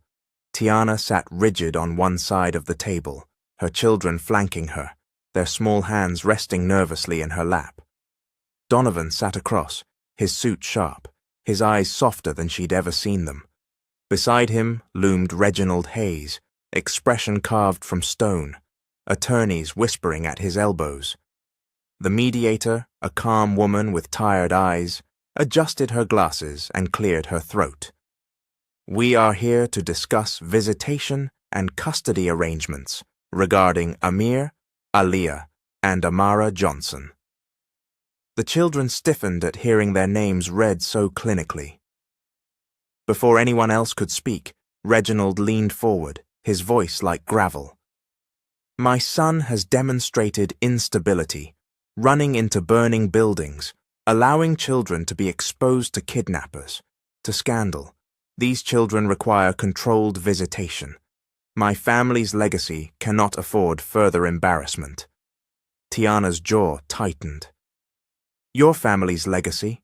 Tiana sat rigid on one side of the table, her children flanking her, their small hands resting nervously in her lap. Donovan sat across, his suit sharp, his eyes softer than she'd ever seen them. Beside him loomed Reginald Hayes, expression carved from stone, attorneys whispering at his elbows. The mediator, a calm woman with tired eyes, adjusted her glasses and cleared her throat. "We are here to discuss visitation and custody arrangements regarding Amir, Aaliyah, and Amara Johnson." The children stiffened at hearing their names read so clinically. Before anyone else could speak, Reginald leaned forward, his voice like gravel. "My son has demonstrated instability, running into burning buildings, allowing children to be exposed to kidnappers, to scandal. These children require controlled visitation. My family's legacy cannot afford further embarrassment." Tiana's jaw tightened. "Your family's legacy?"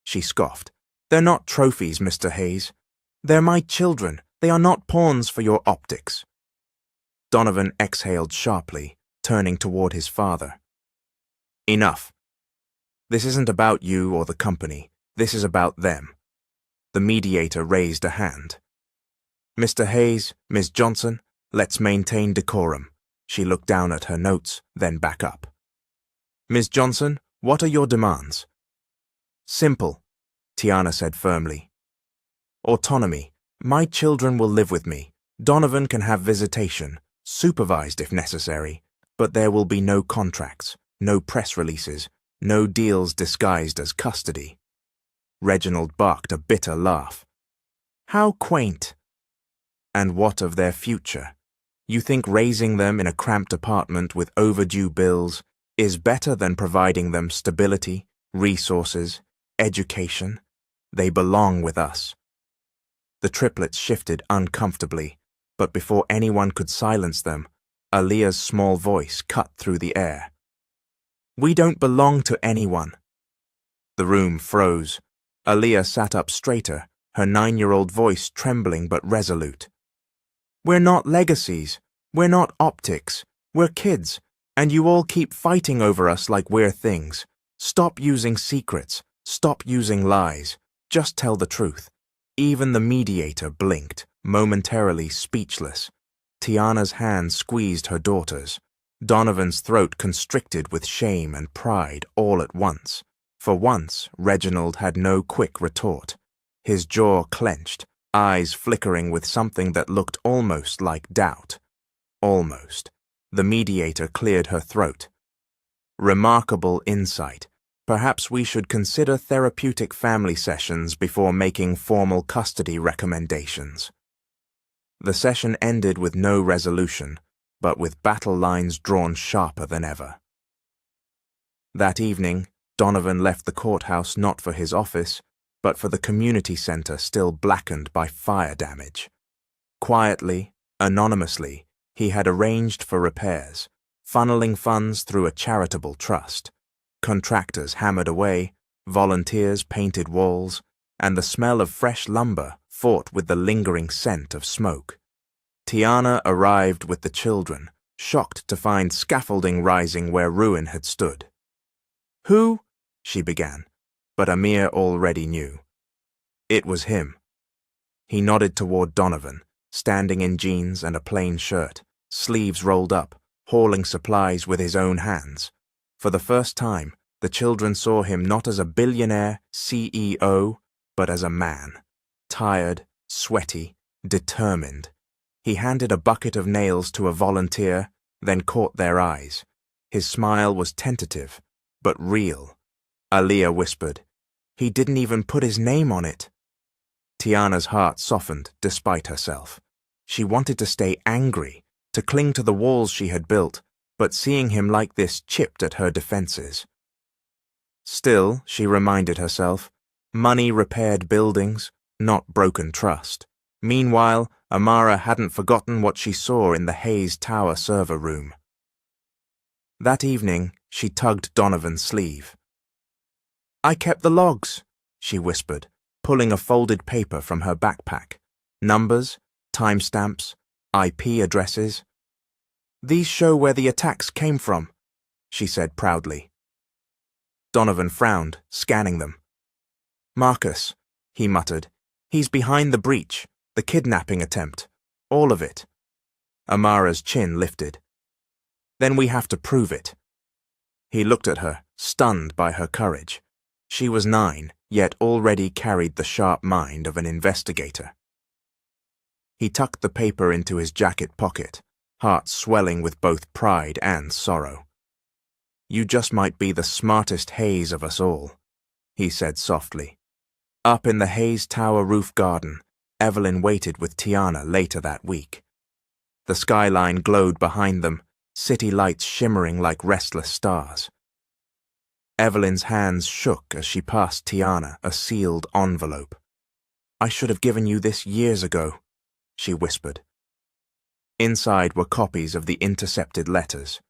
She scoffed. "They're not trophies, Mr. Hayes. They're my children. They are not pawns for your optics." Donovan exhaled sharply, turning toward his father. "Enough. This isn't about you or the company. This is about them." The mediator raised a hand. "Mr. Hayes, Ms. Johnson, let's maintain decorum." She looked down at her notes, then back up. "Ms. Johnson, what are your demands?" "Simple," Tiana said firmly. "Autonomy. My children will live with me. Donovan can have visitation, supervised if necessary, but there will be no contracts, no press releases, no deals disguised as custody." Reginald barked a bitter laugh. "How quaint." "And what of their future? You think raising them in a cramped apartment with overdue bills is better than providing them stability, resources, education? They belong with us." The triplets shifted uncomfortably, but before anyone could silence them, Aaliyah's small voice cut through the air. "We don't belong to anyone." The room froze. Aaliyah sat up straighter, her 9-year-old voice trembling but resolute. "We're not legacies. We're not optics. We're kids, and you all keep fighting over us like we're things. Stop using secrets. Stop using lies. Just tell the truth." Even the mediator blinked, momentarily speechless. Tiana's hand squeezed her daughter's. Donovan's throat constricted with shame and pride all at once. For once, Reginald had no quick retort. His jaw clenched, eyes flickering with something that looked almost like doubt. Almost. The mediator cleared her throat. "Remarkable insight. Perhaps we should consider therapeutic family sessions before making formal custody recommendations." The session ended with no resolution, but with battle lines drawn sharper than ever. That evening, Donovan left the courthouse not for his office, but for the community center still blackened by fire damage. Quietly, anonymously, he had arranged for repairs, funneling funds through a charitable trust. Contractors hammered away, volunteers painted walls, and the smell of fresh lumber fought with the lingering scent of smoke. Tiana arrived with the children, shocked to find scaffolding rising where ruin had stood. "Who?" she began, but Amir already knew. It was him. He nodded toward Donovan, standing in jeans and a plain shirt, sleeves rolled up, hauling supplies with his own hands. For the first time, the children saw him not as a billionaire CEO, but as a man. Tired, sweaty, determined. He handed a bucket of nails to a volunteer, then caught their eyes. His smile was tentative, but real. Aaliyah whispered, "He didn't even put his name on it." Tiana's heart softened despite herself. She wanted to stay angry, to cling to the walls she had built, but seeing him like this chipped at her defenses. Still, she reminded herself, money repaired buildings, not broken trust. Meanwhile, Amara hadn't forgotten what she saw in the Hayes Tower server room. That evening, she tugged Donovan's sleeve. "I kept the logs," she whispered, pulling a folded paper from her backpack. "Numbers, timestamps, IP addresses. These show where the attacks came from," she said proudly. Donovan frowned, scanning them. "Marcus," he muttered. "He's behind the breach, the kidnapping attempt. All of it." Amara's chin lifted. "Then we have to prove it." He looked at her, stunned by her courage. She was 9, yet already carried the sharp mind of an investigator. He tucked the paper into his jacket pocket, heart swelling with both pride and sorrow. "You just might be the smartest Hayes of us all," he said softly. Up in the Hayes Tower roof garden, Evelyn waited with Tiana later that week. The skyline glowed behind them, city lights shimmering like restless stars. Evelyn's hands shook as she passed Tiana a sealed envelope. "I should have given you this years ago," she whispered. Inside were copies of the intercepted letters.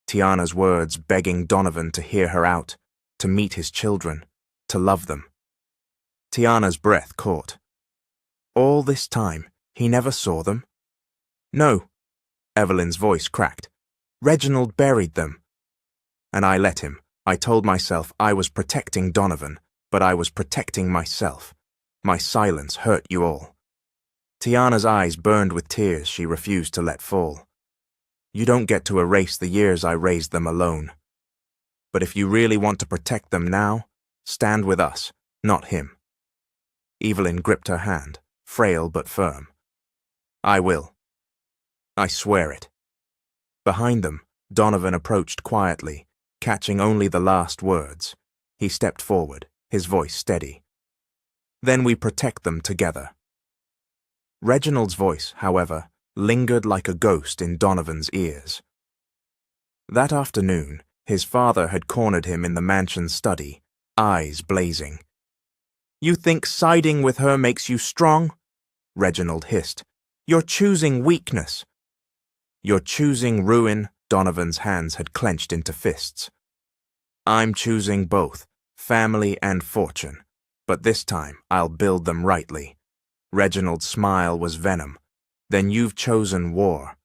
Tiana's words begging Donovan to hear her out, to meet his children, to love them. Tiana's breath caught. All this time, he never saw them? "No," Evelyn's voice cracked. "Reginald buried them. And I let him. I told myself I was protecting Donovan, but I was protecting myself. My silence hurt you all." Tiana's eyes burned with tears she refused to let fall. "You don't get to erase the years I raised them alone. But if you really want to protect them now, stand with us, not him." Evelyn gripped her hand, frail but firm. "I will. I swear it." Behind them, Donovan approached quietly, catching only the last words. He stepped forward, his voice steady. "Then we protect them together." Reginald's voice, however, lingered like a ghost in Donovan's ears. That afternoon, his father had cornered him in the mansion's study, eyes blazing. "You think siding with her makes you strong?" Reginald hissed. "You're choosing weakness." "You're choosing ruin," Donovan's hands had clenched into fists. "I'm choosing both, family and fortune, but this time I'll build them rightly." Reginald's smile was venom. "Then you've chosen war."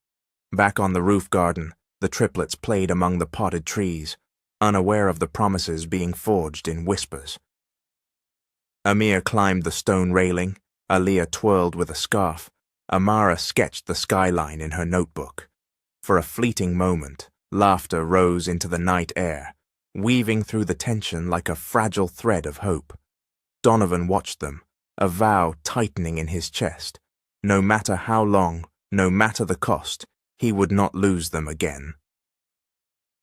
Back on the roof garden, the triplets played among the potted trees, unaware of the promises being forged in whispers. Amir climbed the stone railing, Aliyah twirled with a scarf, Amara sketched the skyline in her notebook. For a fleeting moment, laughter rose into the night air, weaving through the tension like a fragile thread of hope. Donovan watched them, a vow tightening in his chest. No matter how long, no matter the cost, he would not lose them again.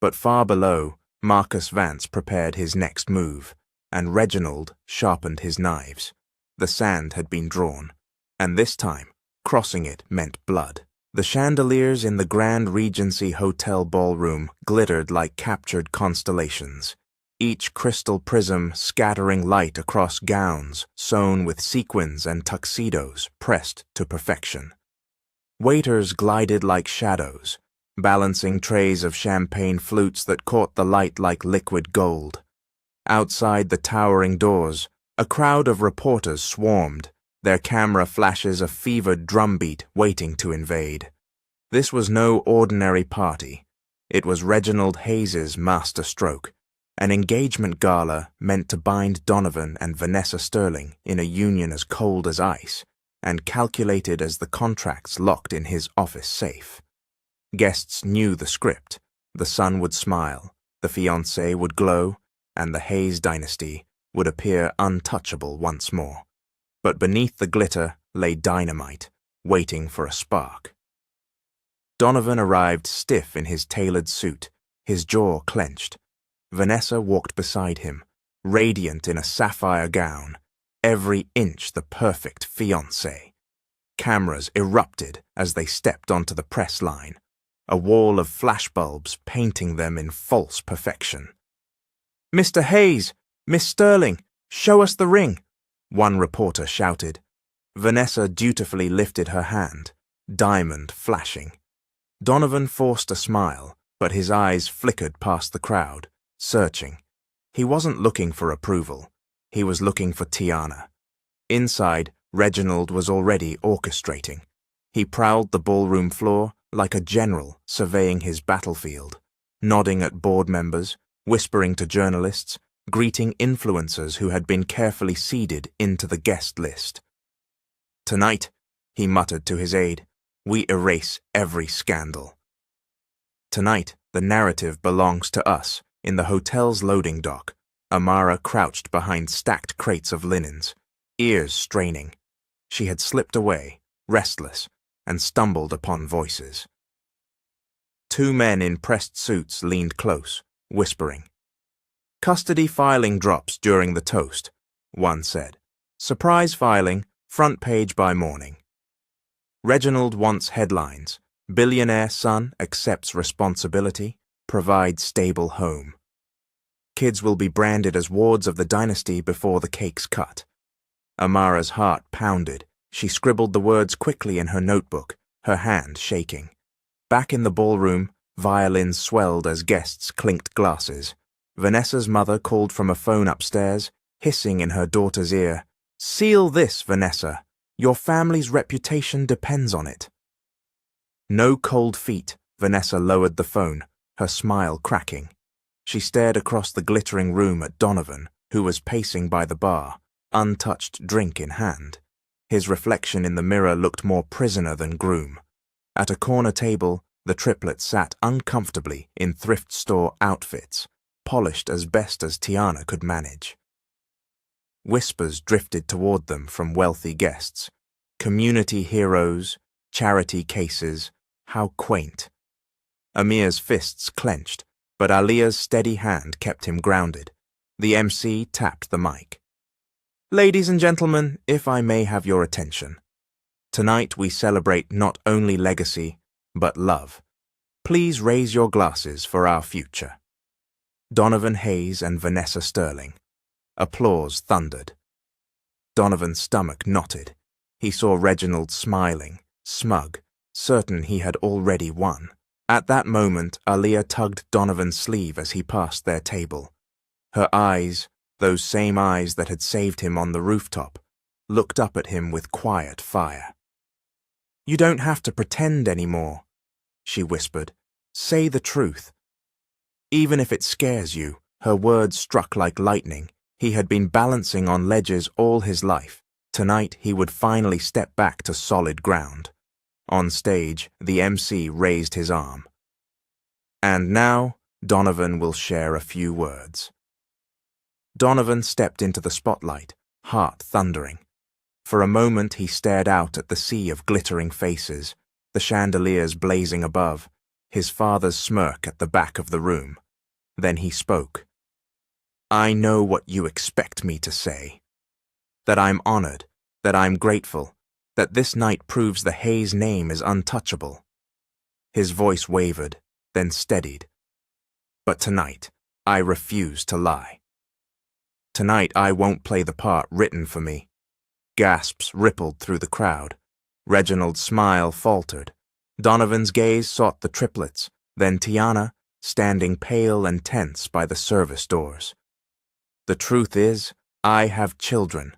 But far below, Marcus Vance prepared his next move, and Reginald sharpened his knives. The sand had been drawn, and this time, crossing it meant blood. The chandeliers in the Grand Regency Hotel ballroom glittered like captured constellations, each crystal prism scattering light across gowns sewn with sequins and tuxedos pressed to perfection. Waiters glided like shadows, balancing trays of champagne flutes that caught the light like liquid gold. Outside the towering doors, a crowd of reporters swarmed, their camera flashes a fevered drumbeat waiting to invade. This was no ordinary party. It was Reginald Hayes's masterstroke, an engagement gala meant to bind Donovan and Vanessa Sterling in a union as cold as ice, and calculated as the contracts locked in his office safe. Guests knew the script. The sun would smile, the fiancé would glow, and the Hayes dynasty would appear untouchable once more. But beneath the glitter lay dynamite, waiting for a spark. Donovan arrived stiff in his tailored suit, his jaw clenched. Vanessa walked beside him, radiant in a sapphire gown, every inch the perfect fiancé. Cameras erupted as they stepped onto the press line, a wall of flashbulbs painting them in false perfection. "Mr. Hayes! Miss Sterling! Show us the ring!" one reporter shouted. Vanessa dutifully lifted her hand, diamond flashing. Donovan forced a smile, but his eyes flickered past the crowd, searching. He wasn't looking for approval. He was looking for Tiana. Inside, Reginald was already orchestrating. He prowled the ballroom floor like a general surveying his battlefield, nodding at board members, whispering to journalists, greeting influencers who had been carefully seeded into the guest list. "Tonight," he muttered to his aide, "we erase every scandal. Tonight, the narrative belongs to us." In the hotel's loading dock, Amara crouched behind stacked crates of linens, ears straining. She had slipped away, restless, and stumbled upon voices. Two men in pressed suits leaned close, whispering. "Custody filing drops during the toast," one said. "Surprise filing, front page by morning." Reginald wants headlines. Billionaire son accepts responsibility, provides stable home. Kids will be branded as wards of the dynasty before the cake's cut. Amara's heart pounded. She scribbled the words quickly in her notebook, her hand shaking. Back in the ballroom, violins swelled as guests clinked glasses. Vanessa's mother called from a phone upstairs, hissing in her daughter's ear, "Seal this, Vanessa. Your family's reputation depends on it." No cold feet, Vanessa lowered the phone, her smile cracking. She stared across the glittering room at Donovan, who was pacing by the bar, untouched drink in hand. His reflection in the mirror looked more prisoner than groom. At a corner table, the triplets sat uncomfortably in thrift store outfits, polished as best as Tiana could manage. Whispers drifted toward them from wealthy guests. Community heroes, charity cases, how quaint. Amir's fists clenched, but Alia's steady hand kept him grounded. The MC tapped the mic. "Ladies and gentlemen, if I may have your attention. Tonight we celebrate not only legacy, but love. Please raise your glasses for our future." Donovan Hayes and Vanessa Sterling. Applause thundered. Donovan's stomach knotted. He saw Reginald smiling, smug, certain he had already won. At that moment, Alia tugged Donovan's sleeve as he passed their table. Her eyes, those same eyes that had saved him on the rooftop, looked up at him with quiet fire. "You don't have to pretend anymore," she whispered. "Say the truth." Even if it scares you, her words struck like lightning. He had been balancing on ledges all his life. Tonight he would finally step back to solid ground. On stage, the MC raised his arm. "And now, Donovan will share a few words." Donovan stepped into the spotlight, heart thundering. For a moment he stared out at the sea of glittering faces, the chandeliers blazing above, his father's smirk at the back of the room. Then he spoke. "I know what you expect me to say. That I'm honored, that I'm grateful, that this night proves the Hayes name is untouchable." His voice wavered, then steadied. "But tonight, I refuse to lie. Tonight I won't play the part written for me." Gasps rippled through the crowd. Reginald's smile faltered. Donovan's gaze sought the triplets, then Tiana, standing pale and tense by the service doors. "The truth is, I have children.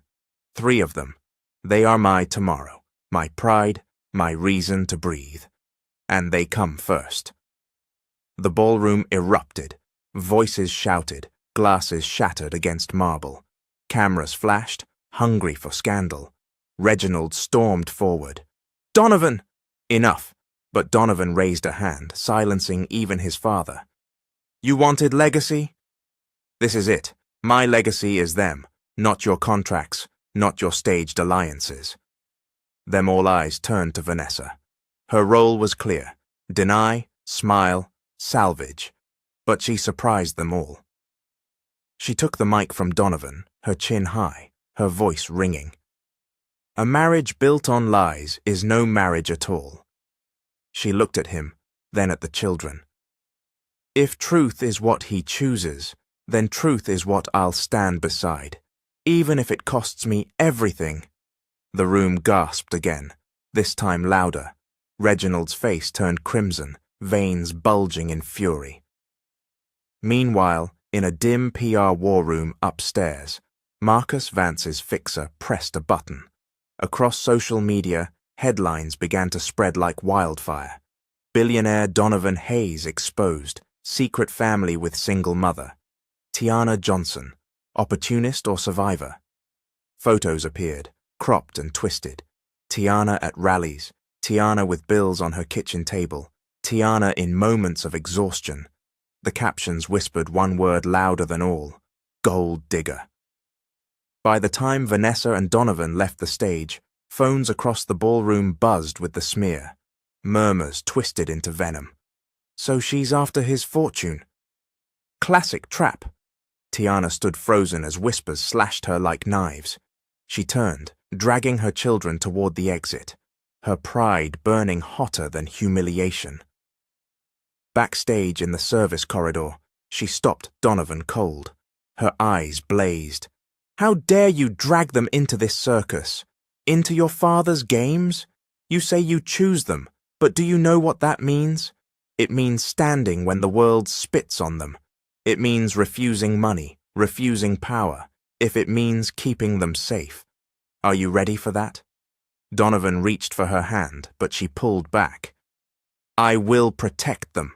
3 of them. They are my tomorrow, my pride, my reason to breathe. And they come first." The ballroom erupted. Voices shouted, glasses shattered against marble. Cameras flashed, hungry for scandal. Reginald stormed forward. "Donovan!" Enough, but Donovan raised a hand, silencing even his father. "You wanted legacy? This is it. My legacy is them, not your contracts, not your staged alliances." Them all eyes turned to Vanessa. Her role was clear. Deny, smile, salvage. But she surprised them all. She took the mic from Donovan, her chin high, her voice ringing. "A marriage built on lies is no marriage at all." She looked at him, then at the children. "If truth is what he chooses, then truth is what I'll stand beside, even if it costs me everything." The room gasped again, this time louder. Reginald's face turned crimson, veins bulging in fury. Meanwhile, in a dim PR war room upstairs, Marcus Vance's fixer pressed a button. Across social media, headlines began to spread like wildfire. Billionaire Donovan Hayes exposed, secret family with single mother. Tiana Johnson, opportunist or survivor? Photos appeared, cropped and twisted. Tiana at rallies, Tiana with bills on her kitchen table, Tiana in moments of exhaustion. The captions whispered one word louder than all: gold digger. By the time Vanessa and Donovan left the stage, phones across the ballroom buzzed with the smear. Murmurs twisted into venom. So she's after his fortune. Classic trap. Tiana stood frozen as whispers slashed her like knives. She turned, dragging her children toward the exit, her pride burning hotter than humiliation. Backstage in the service corridor, she stopped Donovan cold. Her eyes blazed. How dare you drag them into this circus? Into your father's games? You say you choose them, but do you know what that means? It means standing when the world spits on them. It means refusing money, refusing power, if it means keeping them safe. Are you ready for that? Donovan reached for her hand, but she pulled back. I will protect them,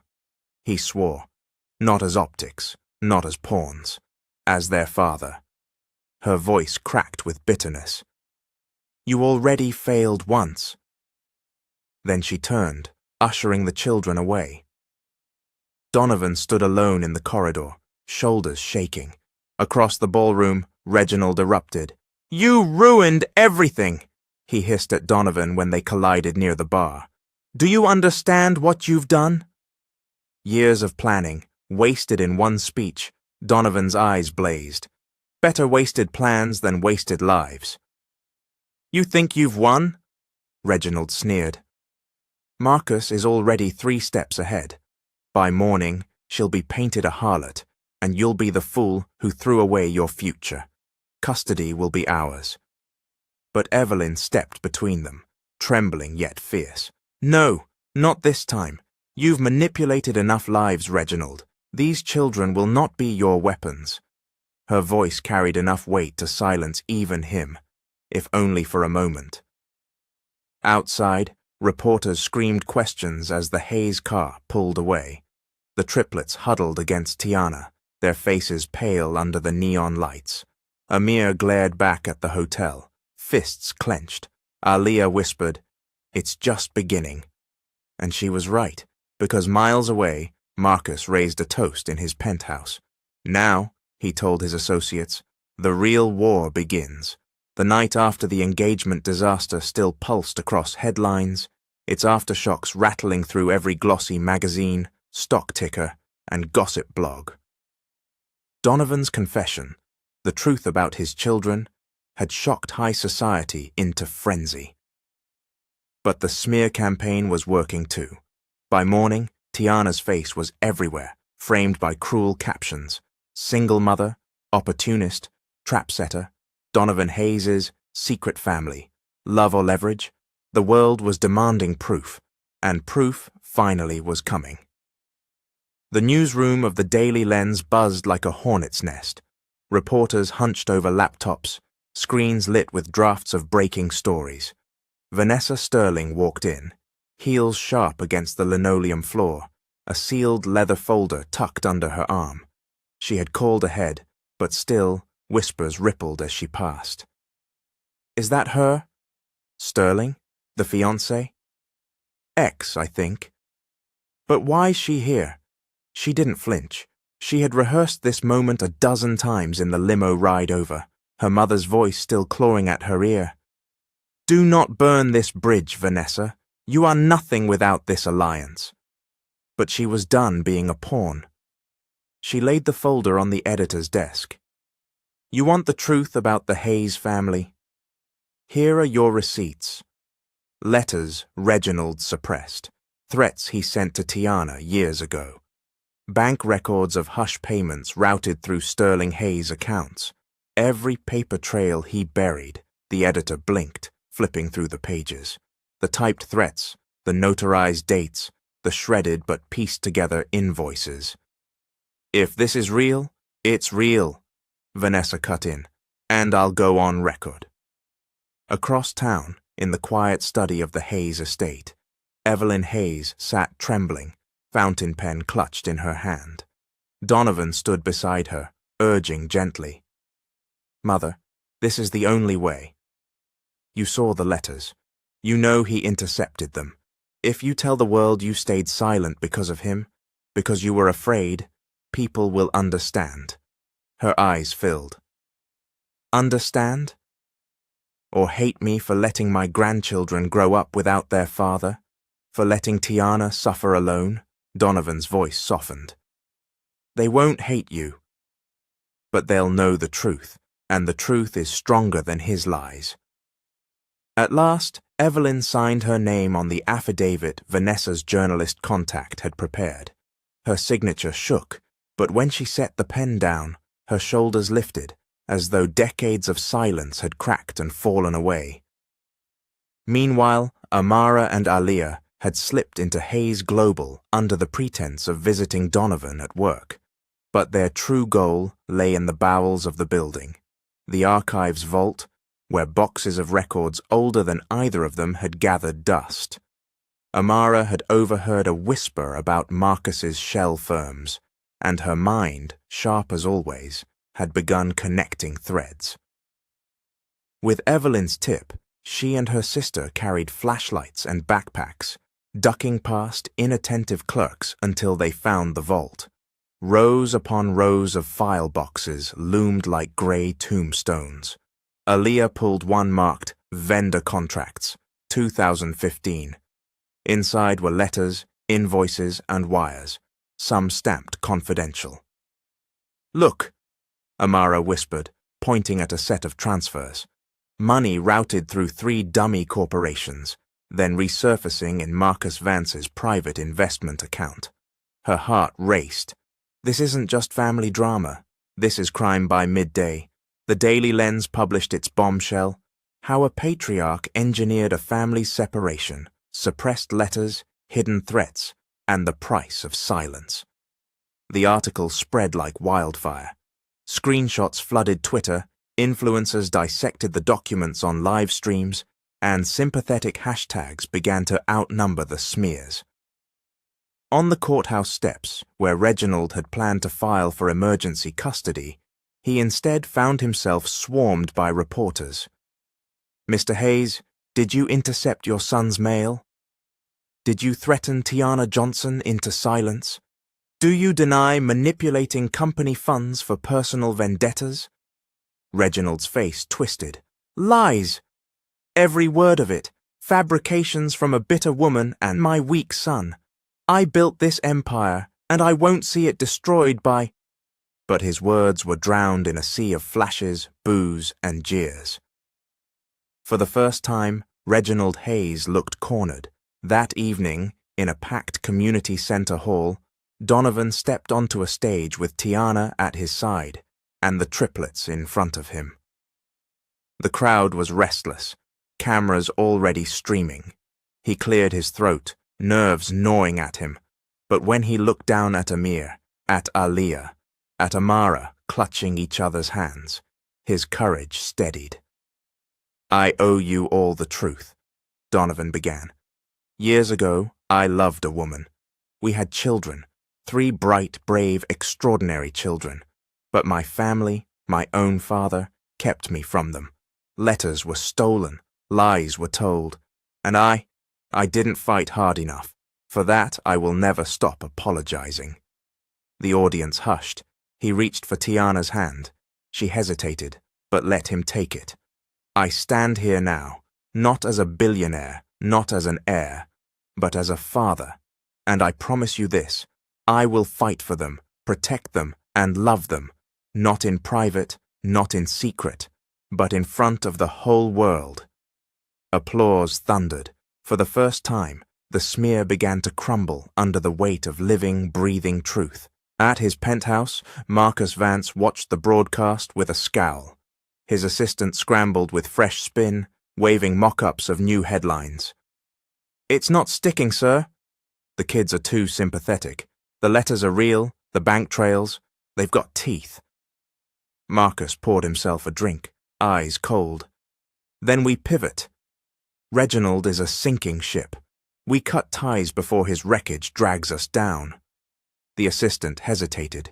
he swore, not as optics, not as pawns, as their father. Her voice cracked with bitterness. You already failed once. Then she turned, ushering the children away. Donovan stood alone in the corridor, shoulders shaking. Across the ballroom, Reginald erupted. You ruined everything, he hissed at Donovan when they collided near the bar. Do you understand what you've done? Years of planning, wasted in one speech, Donovan's eyes blazed. Better wasted plans than wasted lives. You think you've won? Reginald sneered. Marcus is already 3 steps ahead. By morning, she'll be painted a harlot, and you'll be the fool who threw away your future. Custody will be ours. But Evelyn stepped between them, trembling yet fierce. No, not this time. You've manipulated enough lives, Reginald. These children will not be your weapons. Her voice carried enough weight to silence even him, if only for a moment. Outside, reporters screamed questions as the Hayes car pulled away. The triplets huddled against Tiana, their faces pale under the neon lights. Amir glared back at the hotel, fists clenched. Aliyah whispered, It's just beginning. And she was right, because miles away, Marcus raised a toast in his penthouse. Now, he told his associates, the real war begins. The night after the engagement disaster still pulsed across headlines, its aftershocks rattling through every glossy magazine, stock ticker, and gossip blog. Donovan's confession, the truth about his children, had shocked high society into frenzy. But the smear campaign was working too. By morning, Tiana's face was everywhere, framed by cruel captions. Single mother, opportunist, trap setter, Donovan Hayes's secret family, love or leverage. The world was demanding proof, and proof finally was coming. The newsroom of the Daily Lens buzzed like a hornet's nest. Reporters hunched over laptops, screens lit with drafts of breaking stories. Vanessa Sterling walked in, heels sharp against the linoleum floor, a sealed leather folder tucked under her arm. She had called ahead, but still, whispers rippled as she passed. Is that her? Sterling? The fiancé? Ex, I think. But why's she here? She didn't flinch. She had rehearsed this moment a dozen times in the limo ride over, her mother's voice still clawing at her ear. Do not burn this bridge, Vanessa. You are nothing without this alliance. But she was done being a pawn. She laid the folder on the editor's desk. You want the truth about the Hayes family? Here are your receipts. Letters Reginald suppressed, threats he sent to Tiana years ago. Bank records of hush payments routed through Sterling Hayes' accounts. Every paper trail he buried, the editor blinked, flipping through the pages. The typed threats, the notarized dates, the shredded but pieced-together invoices. "If this is real, it's real," Vanessa cut in, "and I'll go on record." Across town, in the quiet study of the Hayes estate, Evelyn Hayes sat trembling, fountain pen clutched in her hand. Donovan stood beside her, urging gently. "Mother, this is the only way. You saw the letters. You know he intercepted them. If you tell the world you stayed silent because of him, because you were afraid, people will understand." Her eyes filled. "Understand? Or hate me for letting my grandchildren grow up without their father? For letting Tiana suffer alone?" Donovan's voice softened. "They won't hate you. But they'll know the truth, and the truth is stronger than his lies." At last, Evelyn signed her name on the affidavit Vanessa's journalist contact had prepared. Her signature shook, but when she set the pen down, her shoulders lifted, as though decades of silence had cracked and fallen away. Meanwhile, Amara and Aliyah had slipped into Hayes Global under the pretense of visiting Donovan at work. But their true goal lay in the bowels of the building, the archives vault, where boxes of records older than either of them had gathered dust. Amara had overheard a whisper about Marcus's shell firms, and her mind, sharp as always, had begun connecting threads. With Evelyn's tip, she and her sister carried flashlights and backpacks, ducking past inattentive clerks until they found the vault. Rows upon rows of file boxes loomed like grey tombstones. Aliyah pulled one marked Vendor Contracts, 2015. Inside were letters, invoices, and wires, some stamped confidential. "Look," Amara whispered, pointing at a set of transfers. Money routed through 3 dummy corporations, then resurfacing in Marcus Vance's private investment account. Her heart raced. This isn't just family drama. This is crime by midday. The Daily Lens published its bombshell, how a patriarch engineered a family separation, suppressed letters, hidden threats, and the price of silence. The article spread like wildfire. Screenshots flooded Twitter, influencers dissected the documents on live streams, and sympathetic hashtags began to outnumber the smears. On the courthouse steps, where Reginald had planned to file for emergency custody, he instead found himself swarmed by reporters. "Mr. Hayes, did you intercept your son's mail? Did you threaten Tiana Johnson into silence? Do you deny manipulating company funds for personal vendettas?" Reginald's face twisted. "Lies! Every word of it. Fabrications from a bitter woman and my weak son. I built this empire, and I won't see it destroyed by—" But his words were drowned in a sea of flashes, boos, and jeers. For the first time, Reginald Hayes looked cornered. That evening, in a packed community center hall, Donovan stepped onto a stage with Tiana at his side and the triplets in front of him. The crowd was restless, cameras already streaming. He cleared his throat, nerves gnawing at him, but when he looked down at Amir, at Aliyah, at Amara clutching each other's hands, his courage steadied. "I owe you all the truth," Donovan began. "Years ago, I loved a woman. We had children, 3 bright, brave, extraordinary children. But my family, my own father, kept me from them. Letters were stolen, lies were told, and I didn't fight hard enough. For that, I will never stop apologizing." The audience hushed. He reached for Tiana's hand. She hesitated, but let him take it. "I stand here now, not as a billionaire, not as an heir, but as a father. And I promise you this, I will fight for them, protect them, and love them, not in private, not in secret, but in front of the whole world." Applause thundered. For the first time, the smear began to crumble under the weight of living, breathing truth. At his penthouse, Marcus Vance watched the broadcast with a scowl. His assistant scrambled with fresh spin, waving mock-ups of new headlines. "It's not sticking, sir." The kids are too sympathetic. The letters are real, the bank trails, they've got teeth. Marcus poured himself a drink, eyes cold. Then we pivot. Reginald is a sinking ship. We cut ties before his wreckage drags us down. The assistant hesitated.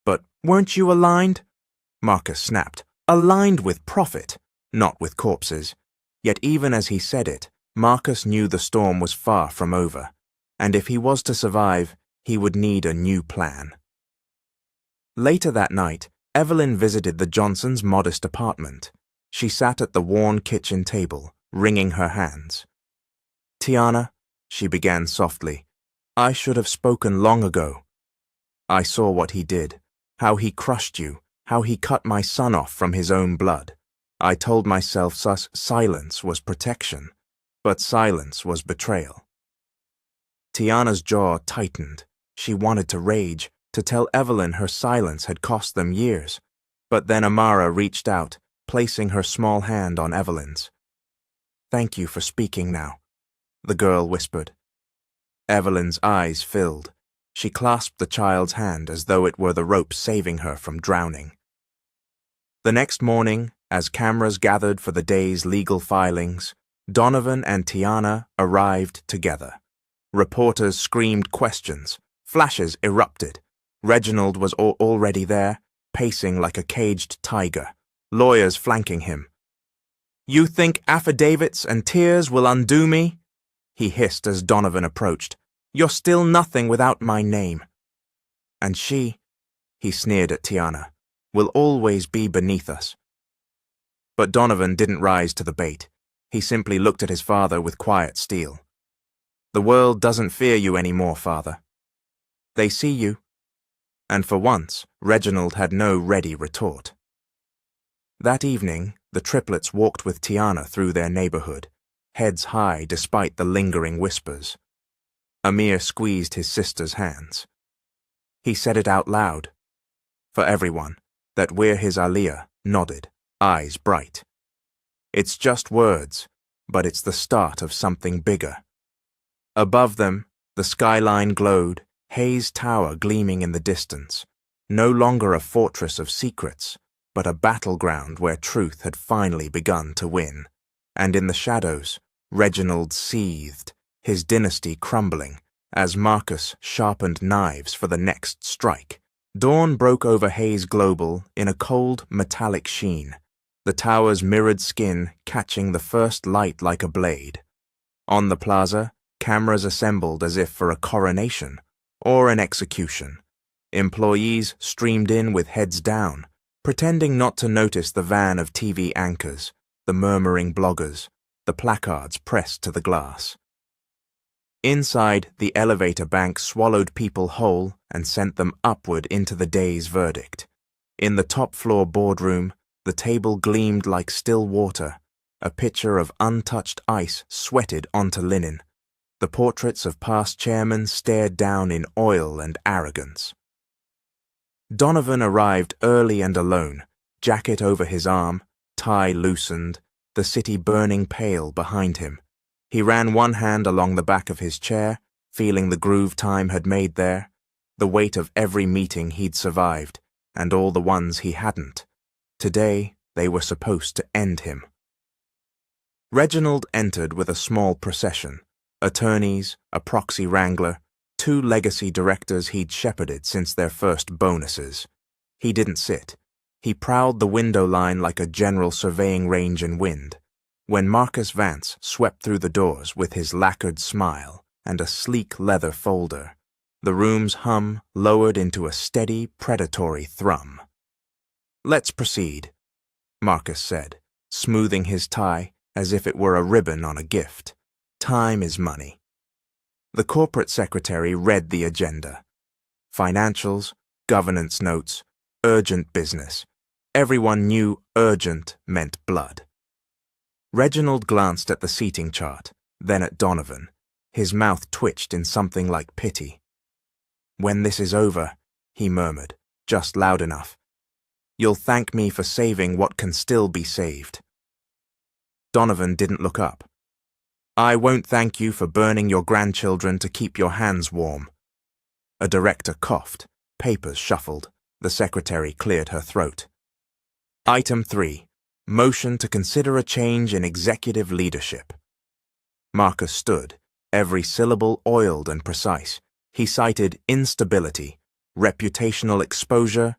But weren't you aligned? Marcus snapped. Aligned with profit, not with corpses. Yet even as he said it, Marcus knew the storm was far from over, and if he was to survive, he would need a new plan. Later that night, Evelyn visited the Johnsons' modest apartment. She sat at the worn kitchen table, wringing her hands. "Tiana," she began softly, "I should have spoken long ago. I saw what he did, how he crushed you, how he cut my son off from his own blood. I told myself silence was protection, but silence was betrayal." Tiana's jaw tightened. She wanted to rage, to tell Evelyn her silence had cost them years. But then Amara reached out, placing her small hand on Evelyn's. "Thank you for speaking now," the girl whispered. Evelyn's eyes filled. She clasped the child's hand as though it were the rope saving her from drowning. The next morning, as cameras gathered for the day's legal filings, Donovan and Tiana arrived together. Reporters screamed questions. Flashes erupted. Reginald was already there, pacing like a caged tiger, lawyers flanking him. "You think affidavits and tears will undo me?" he hissed as Donovan approached. "You're still nothing without my name. And she," he sneered at Tiana, "will always be beneath us." But Donovan didn't rise to the bait. He simply looked at his father with quiet steel. "The world doesn't fear you anymore, father. They see you." And for once, Reginald had no ready retort. That evening, the triplets walked with Tiana through their neighborhood, heads high despite the lingering whispers. Amir squeezed his sister's hands. He said it out loud. For everyone, that we're his Aliyah, nodded, eyes bright. It's just words, but it's the start of something bigger. Above them, the skyline glowed, Hayes Tower gleaming in the distance, no longer a fortress of secrets, but a battleground where truth had finally begun to win. And in the shadows, Reginald seethed, his dynasty crumbling, as Marcus sharpened knives for the next strike. Dawn broke over Hayes Global in a cold, metallic sheen, the tower's mirrored skin catching the first light like a blade. On the plaza, cameras assembled as if for a coronation or an execution. Employees streamed in with heads down, pretending not to notice the van of TV anchors, the murmuring bloggers, the placards pressed to the glass. Inside, the elevator bank swallowed people whole and sent them upward into the day's verdict. In the top-floor boardroom, the table gleamed like still water, a pitcher of untouched ice sweated onto linen. The portraits of past chairmen stared down in oil and arrogance. Donovan arrived early and alone, jacket over his arm, tie loosened, the city burning pale behind him. He ran one hand along the back of his chair, feeling the groove time had made there, the weight of every meeting he'd survived, and all the ones he hadn't. Today, they were supposed to end him. Reginald entered with a small procession, attorneys, a proxy wrangler, 2 legacy directors he'd shepherded since their first bonuses. He didn't sit. He prowled the window line like a general surveying range and wind. When Marcus Vance swept through the doors with his lacquered smile and a sleek leather folder, the room's hum lowered into a steady, predatory thrum. "Let's proceed," Marcus said, smoothing his tie as if it were a ribbon on a gift. "Time is money." The corporate secretary read the agenda. Financials, governance notes, urgent business. Everyone knew urgent meant blood. Reginald glanced at the seating chart, then at Donovan. His mouth twitched in something like pity. "When this is over," he murmured, just loud enough, "you'll thank me for saving what can still be saved." Donovan didn't look up. I won't thank you for burning your grandchildren to keep your hands warm. A director coughed. Papers shuffled. The secretary cleared her throat. Item 3. Motion to consider a change in executive leadership. Marcus stood, every syllable oiled and precise. He cited instability, reputational exposure,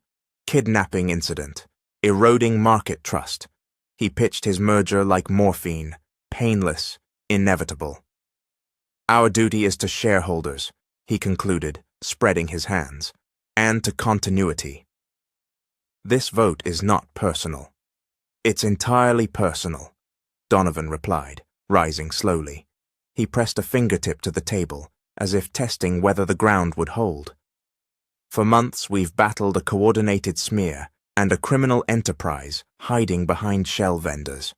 kidnapping incident, eroding market trust. He pitched his merger like morphine, painless, inevitable. Our duty is to shareholders, he concluded, spreading his hands, and to continuity. This vote is not personal. It's entirely personal, Donovan replied, rising slowly. He pressed a fingertip to the table, as if testing whether the ground would hold. For months we've battled a coordinated smear and a criminal enterprise hiding behind shell vendors.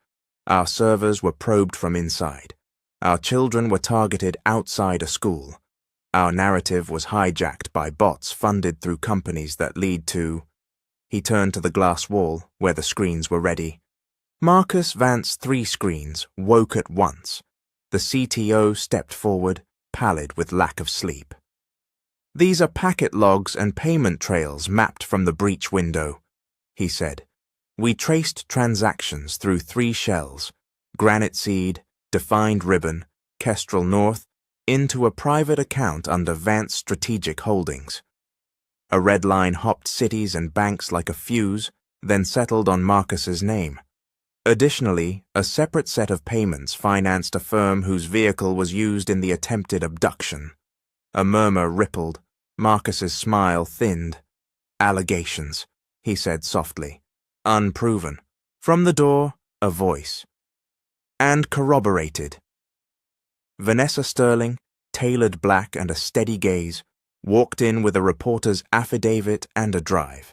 Our servers were probed from inside. Our children were targeted outside a school. Our narrative was hijacked by bots funded through companies that lead to... He turned to the glass wall, where the screens were ready. Marcus Vance's 3 screens woke at once. The CTO stepped forward, pallid with lack of sleep. These are packet logs and payment trails mapped from the breach window, he said. We traced transactions through 3 shells, Granite Seed, Defined Ribbon, Kestrel North, into a private account under Vance Strategic Holdings. A red line hopped cities and banks like a fuse, then settled on Marcus's name. Additionally, a separate set of payments financed a firm whose vehicle was used in the attempted abduction. A murmur rippled. Marcus's smile thinned. Allegations, he said softly. Unproven. From the door, a voice. And corroborated. Vanessa Sterling, tailored black and a steady gaze, walked in with a reporter's affidavit and a drive.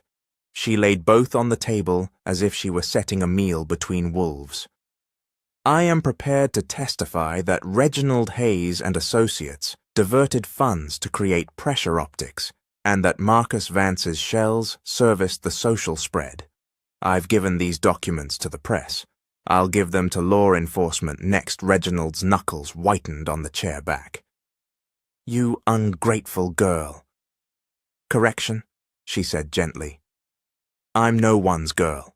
She laid both on the table as if she were setting a meal between wolves. I am prepared to testify that Reginald Hayes and associates diverted funds to create pressure optics, and that Marcus Vance's shells serviced the social spread. I've given these documents to the press. I'll give them to law enforcement next Reginald's knuckles whitened on the chair back. You ungrateful girl. Correction, she said gently. I'm no one's girl.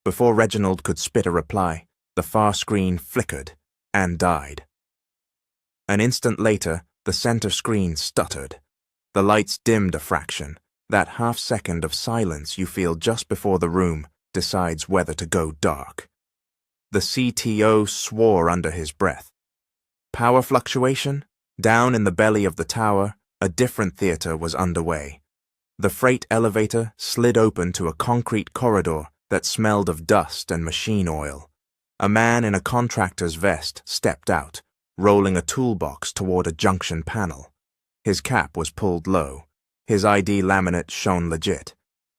Before Reginald could spit a reply, the far screen flickered and died. An instant later, the center screen stuttered. The lights dimmed a fraction, that half-second of silence you feel just before the room decides whether to go dark. The CTO swore under his breath. Power fluctuation? Down in the belly of the tower, a different theater was underway. The freight elevator slid open to a concrete corridor that smelled of dust and machine oil. A man in a contractor's vest stepped out, rolling a toolbox toward a junction panel. His cap was pulled low. His ID laminate shone legit.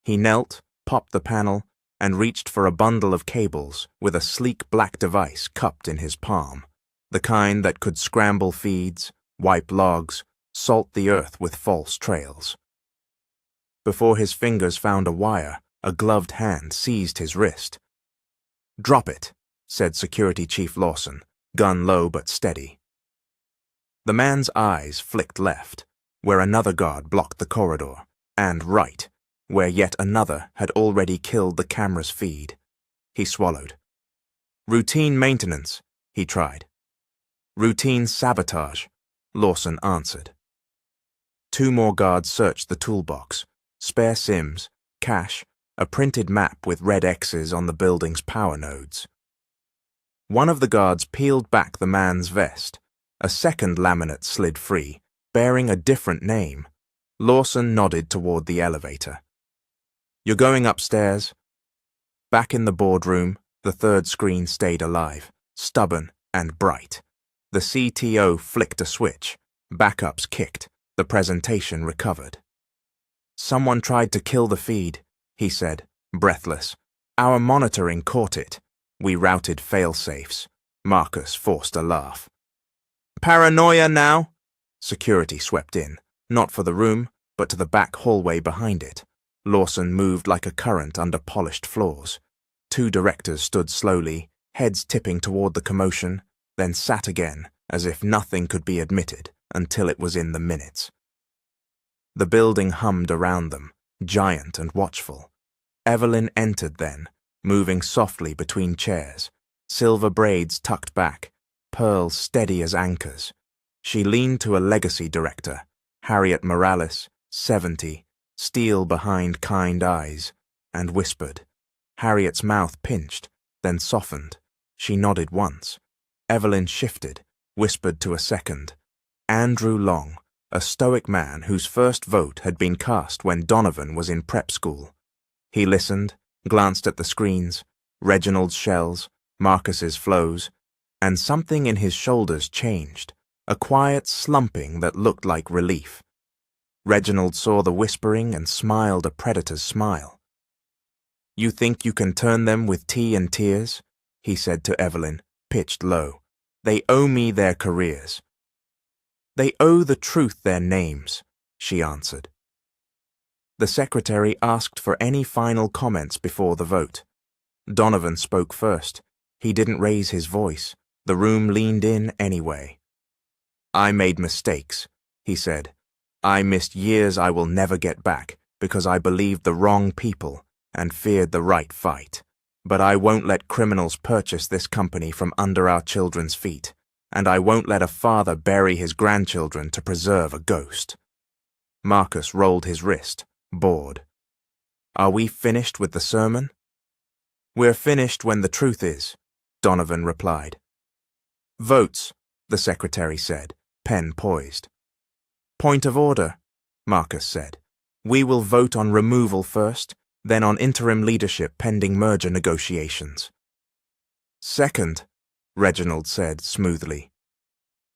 He knelt, popped the panel, and reached for a bundle of cables with a sleek black device cupped in his palm, the kind that could scramble feeds, wipe logs, salt the earth with false trails. Before his fingers found a wire, a gloved hand seized his wrist. "Drop it," said Security Chief Lawson, gun low but steady. The man's eyes flicked left, where another guard blocked the corridor, and right, where yet another had already killed the camera's feed. He swallowed. "Routine maintenance," he tried. "Routine sabotage," Lawson answered. 2 more guards searched the toolbox, spare SIMs, cash, a printed map with red X's on the building's power nodes. One of the guards peeled back the man's vest. A second laminate slid free, bearing a different name. Lawson nodded toward the elevator. "You're going upstairs." Back in the boardroom, the third screen stayed alive, stubborn and bright. The CTO flicked a switch. Backups kicked. The presentation recovered. "Someone tried to kill the feed," he said, breathless. "Our monitoring caught it. We routed fail-safes." Marcus forced a laugh. "Paranoia now?" Security swept in, not for the room, but to the back hallway behind it. Lawson moved like a current under polished floors. 2 directors stood slowly, heads tipping toward the commotion, then sat again as if nothing could be admitted until it was in the minutes. The building hummed around them, giant and watchful. Evelyn entered then, moving softly between chairs, silver braids tucked back, pearls steady as anchors. She leaned to a legacy director, Harriet Morales, 70, steel behind kind eyes, and whispered. Harriet's mouth pinched, then softened. She nodded once. Evelyn shifted, whispered to a second. Andrew Long, a stoic man whose first vote had been cast when Donovan was in prep school. He listened, glanced at the screens, Reginald's shells, Marcus's flows, and something in his shoulders changed, a quiet slumping that looked like relief. Reginald saw the whispering and smiled a predator's smile. "You think you can turn them with tea and tears?" he said to Evelyn, pitched low. "They owe me their careers." "They owe the truth their names," she answered. The secretary asked for any final comments before the vote. Donovan spoke first. He didn't raise his voice. The room leaned in anyway. "I made mistakes," he said. "I missed years I will never get back because I believed the wrong people and feared the right fight. But I won't let criminals purchase this company from under our children's feet, and I won't let a father bury his grandchildren to preserve a ghost." Marcus rolled his wrist, bored. "Are we finished with the sermon?" "We're finished when the truth is," Donovan replied. "Votes," the secretary said, pen poised. "Point of order," Marcus said. "We will vote on removal first, then on interim leadership pending merger negotiations." "Second," Reginald said smoothly.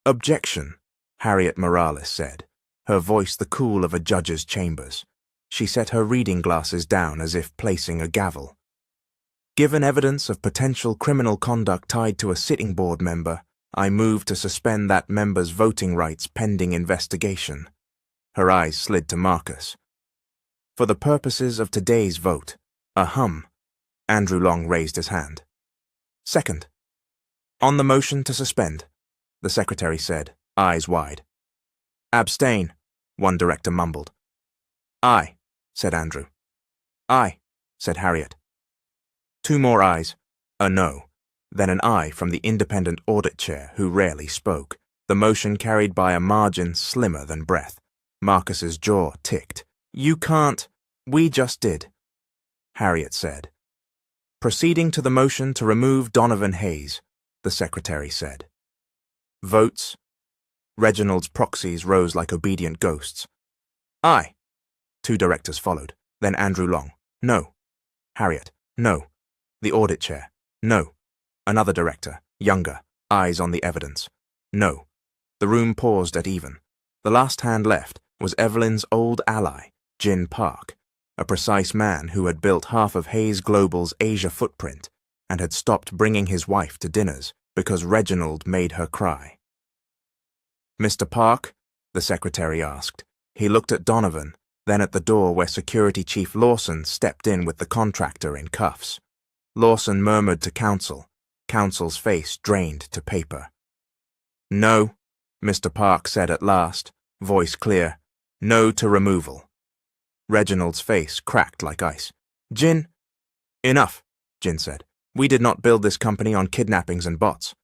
"Objection," Harriet Morales said, her voice the cool of a judge's chambers. She set her reading glasses down as if placing a gavel. "Given evidence of potential criminal conduct tied to a sitting board member, I move to suspend that member's voting rights pending investigation." Her eyes slid to Marcus. "For the purposes of today's vote, a hum." Andrew Long raised his hand. "Second." "On the motion to suspend," the secretary said, eyes wide. "Abstain," one director mumbled. "Aye," said Andrew. "Aye," said Harriet. Two more ayes, a no, then an aye from the independent audit chair who rarely spoke. The motion carried by a margin slimmer than breath. Marcus's jaw ticked. "You can't." "We just did," Harriet said. "Proceeding to the motion to remove Donovan Hayes," the secretary said. "Votes." Reginald's proxies rose like obedient ghosts. "Aye." Two directors followed, then Andrew Long. "No." Harriet. "No." The audit chair. "No." Another director, younger, eyes on the evidence. "No." The room paused at even. The last hand left was Evelyn's old ally, Jin Park, a precise man who had built half of Hayes Global's Asia footprint and had stopped bringing his wife to dinners because Reginald made her cry. "Mr. Park?" the secretary asked. He looked at Donovan, then at the door where Security Chief Lawson stepped in with the contractor in cuffs. Lawson murmured to counsel. Counsel's face drained to paper. "No," Mr. Park said at last, voice clear. "No to removal." Reginald's face cracked like ice. "Jin—" "Enough," Jin said. "We did not build this company on kidnappings and bots."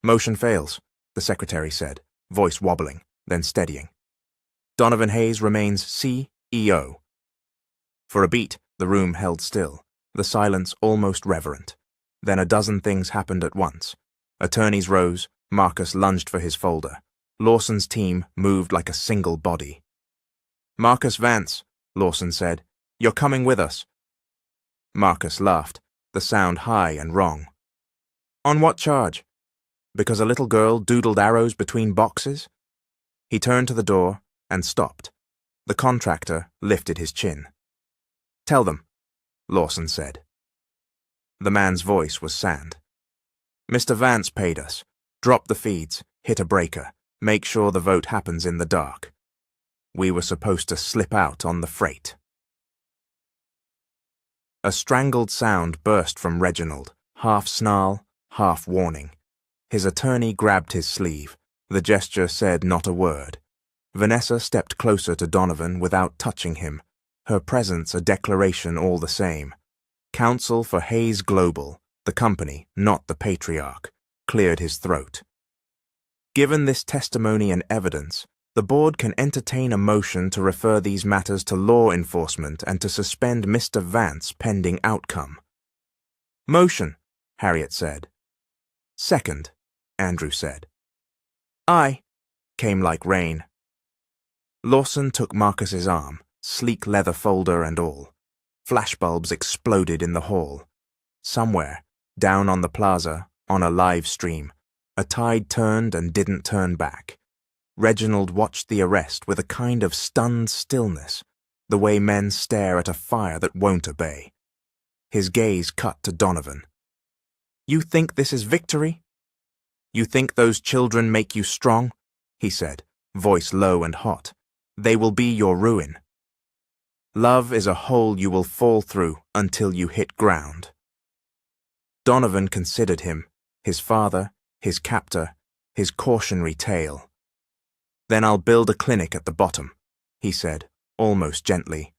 "Motion fails," the secretary said, voice wobbling, then steadying. "Donovan Hayes remains CEO." For a beat, the room held still, the silence almost reverent. Then a dozen things happened at once. Attorneys rose, Marcus lunged for his folder. Lawson's team moved like a single body. "Marcus Vance," Lawson said, "you're coming with us." Marcus laughed, the sound high and wrong. "On what charge? Because a little girl doodled arrows between boxes?" He turned to the door and stopped. The contractor lifted his chin. "Tell them," Lawson said. The man's voice was sand. "Mr. Vance paid us. Drop the feeds, hit a breaker, make sure the vote happens in the dark. We were supposed to slip out on the freight." A strangled sound burst from Reginald, half snarl, half warning. His attorney grabbed his sleeve. The gesture said not a word. Vanessa stepped closer to Donovan without touching him, her presence a declaration all the same. Counsel for Hayes Global, the company, not the patriarch, cleared his throat. Given this testimony and evidence, the board can entertain a motion to refer these matters to law enforcement and to suspend Mr. Vance pending outcome. Motion, Harriet said. Second, Andrew said. Aye, came like rain. Lawson took Marcus's arm, sleek leather folder and all. Flashbulbs exploded in the hall. Somewhere, down on the plaza, on a live stream, a tide turned and didn't turn back. Reginald watched the arrest with a kind of stunned stillness, the way men stare at a fire that won't obey. His gaze cut to Donovan. You think this is victory? You think those children make you strong? He said, voice low and hot. They will be your ruin. Love is a hole you will fall through until you hit ground. Donovan considered him, his father, his captor, his cautionary tale. Then I'll build a clinic at the bottom, he said, almost gently,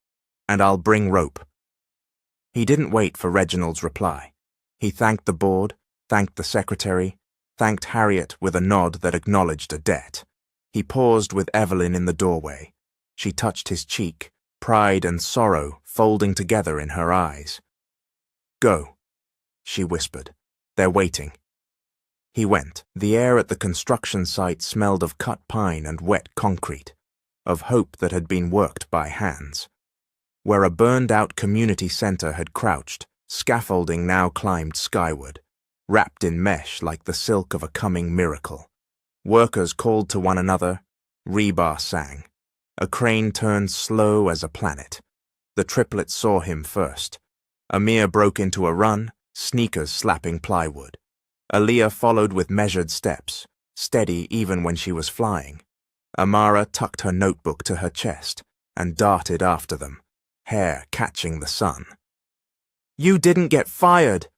and I'll bring rope. He didn't wait for Reginald's reply. He thanked the board, thanked the secretary, thanked Harriet with a nod that acknowledged a debt. He paused with Evelyn in the doorway. She touched his cheek, pride and sorrow folding together in her eyes. Go, she whispered. They're waiting. He went. The air at the construction site smelled of cut pine and wet concrete, of hope that had been worked by hands. Where a burned-out community center had crouched, scaffolding now climbed skyward, wrapped in mesh like the silk of a coming miracle. Workers called to one another. Rebar sang. A crane turned slow as a planet. The triplets saw him first. Amir broke into a run, sneakers slapping plywood. Aaliyah followed with measured steps, steady even when she was flying. Amara tucked her notebook to her chest and darted after them, hair catching the sun. You didn't get fired,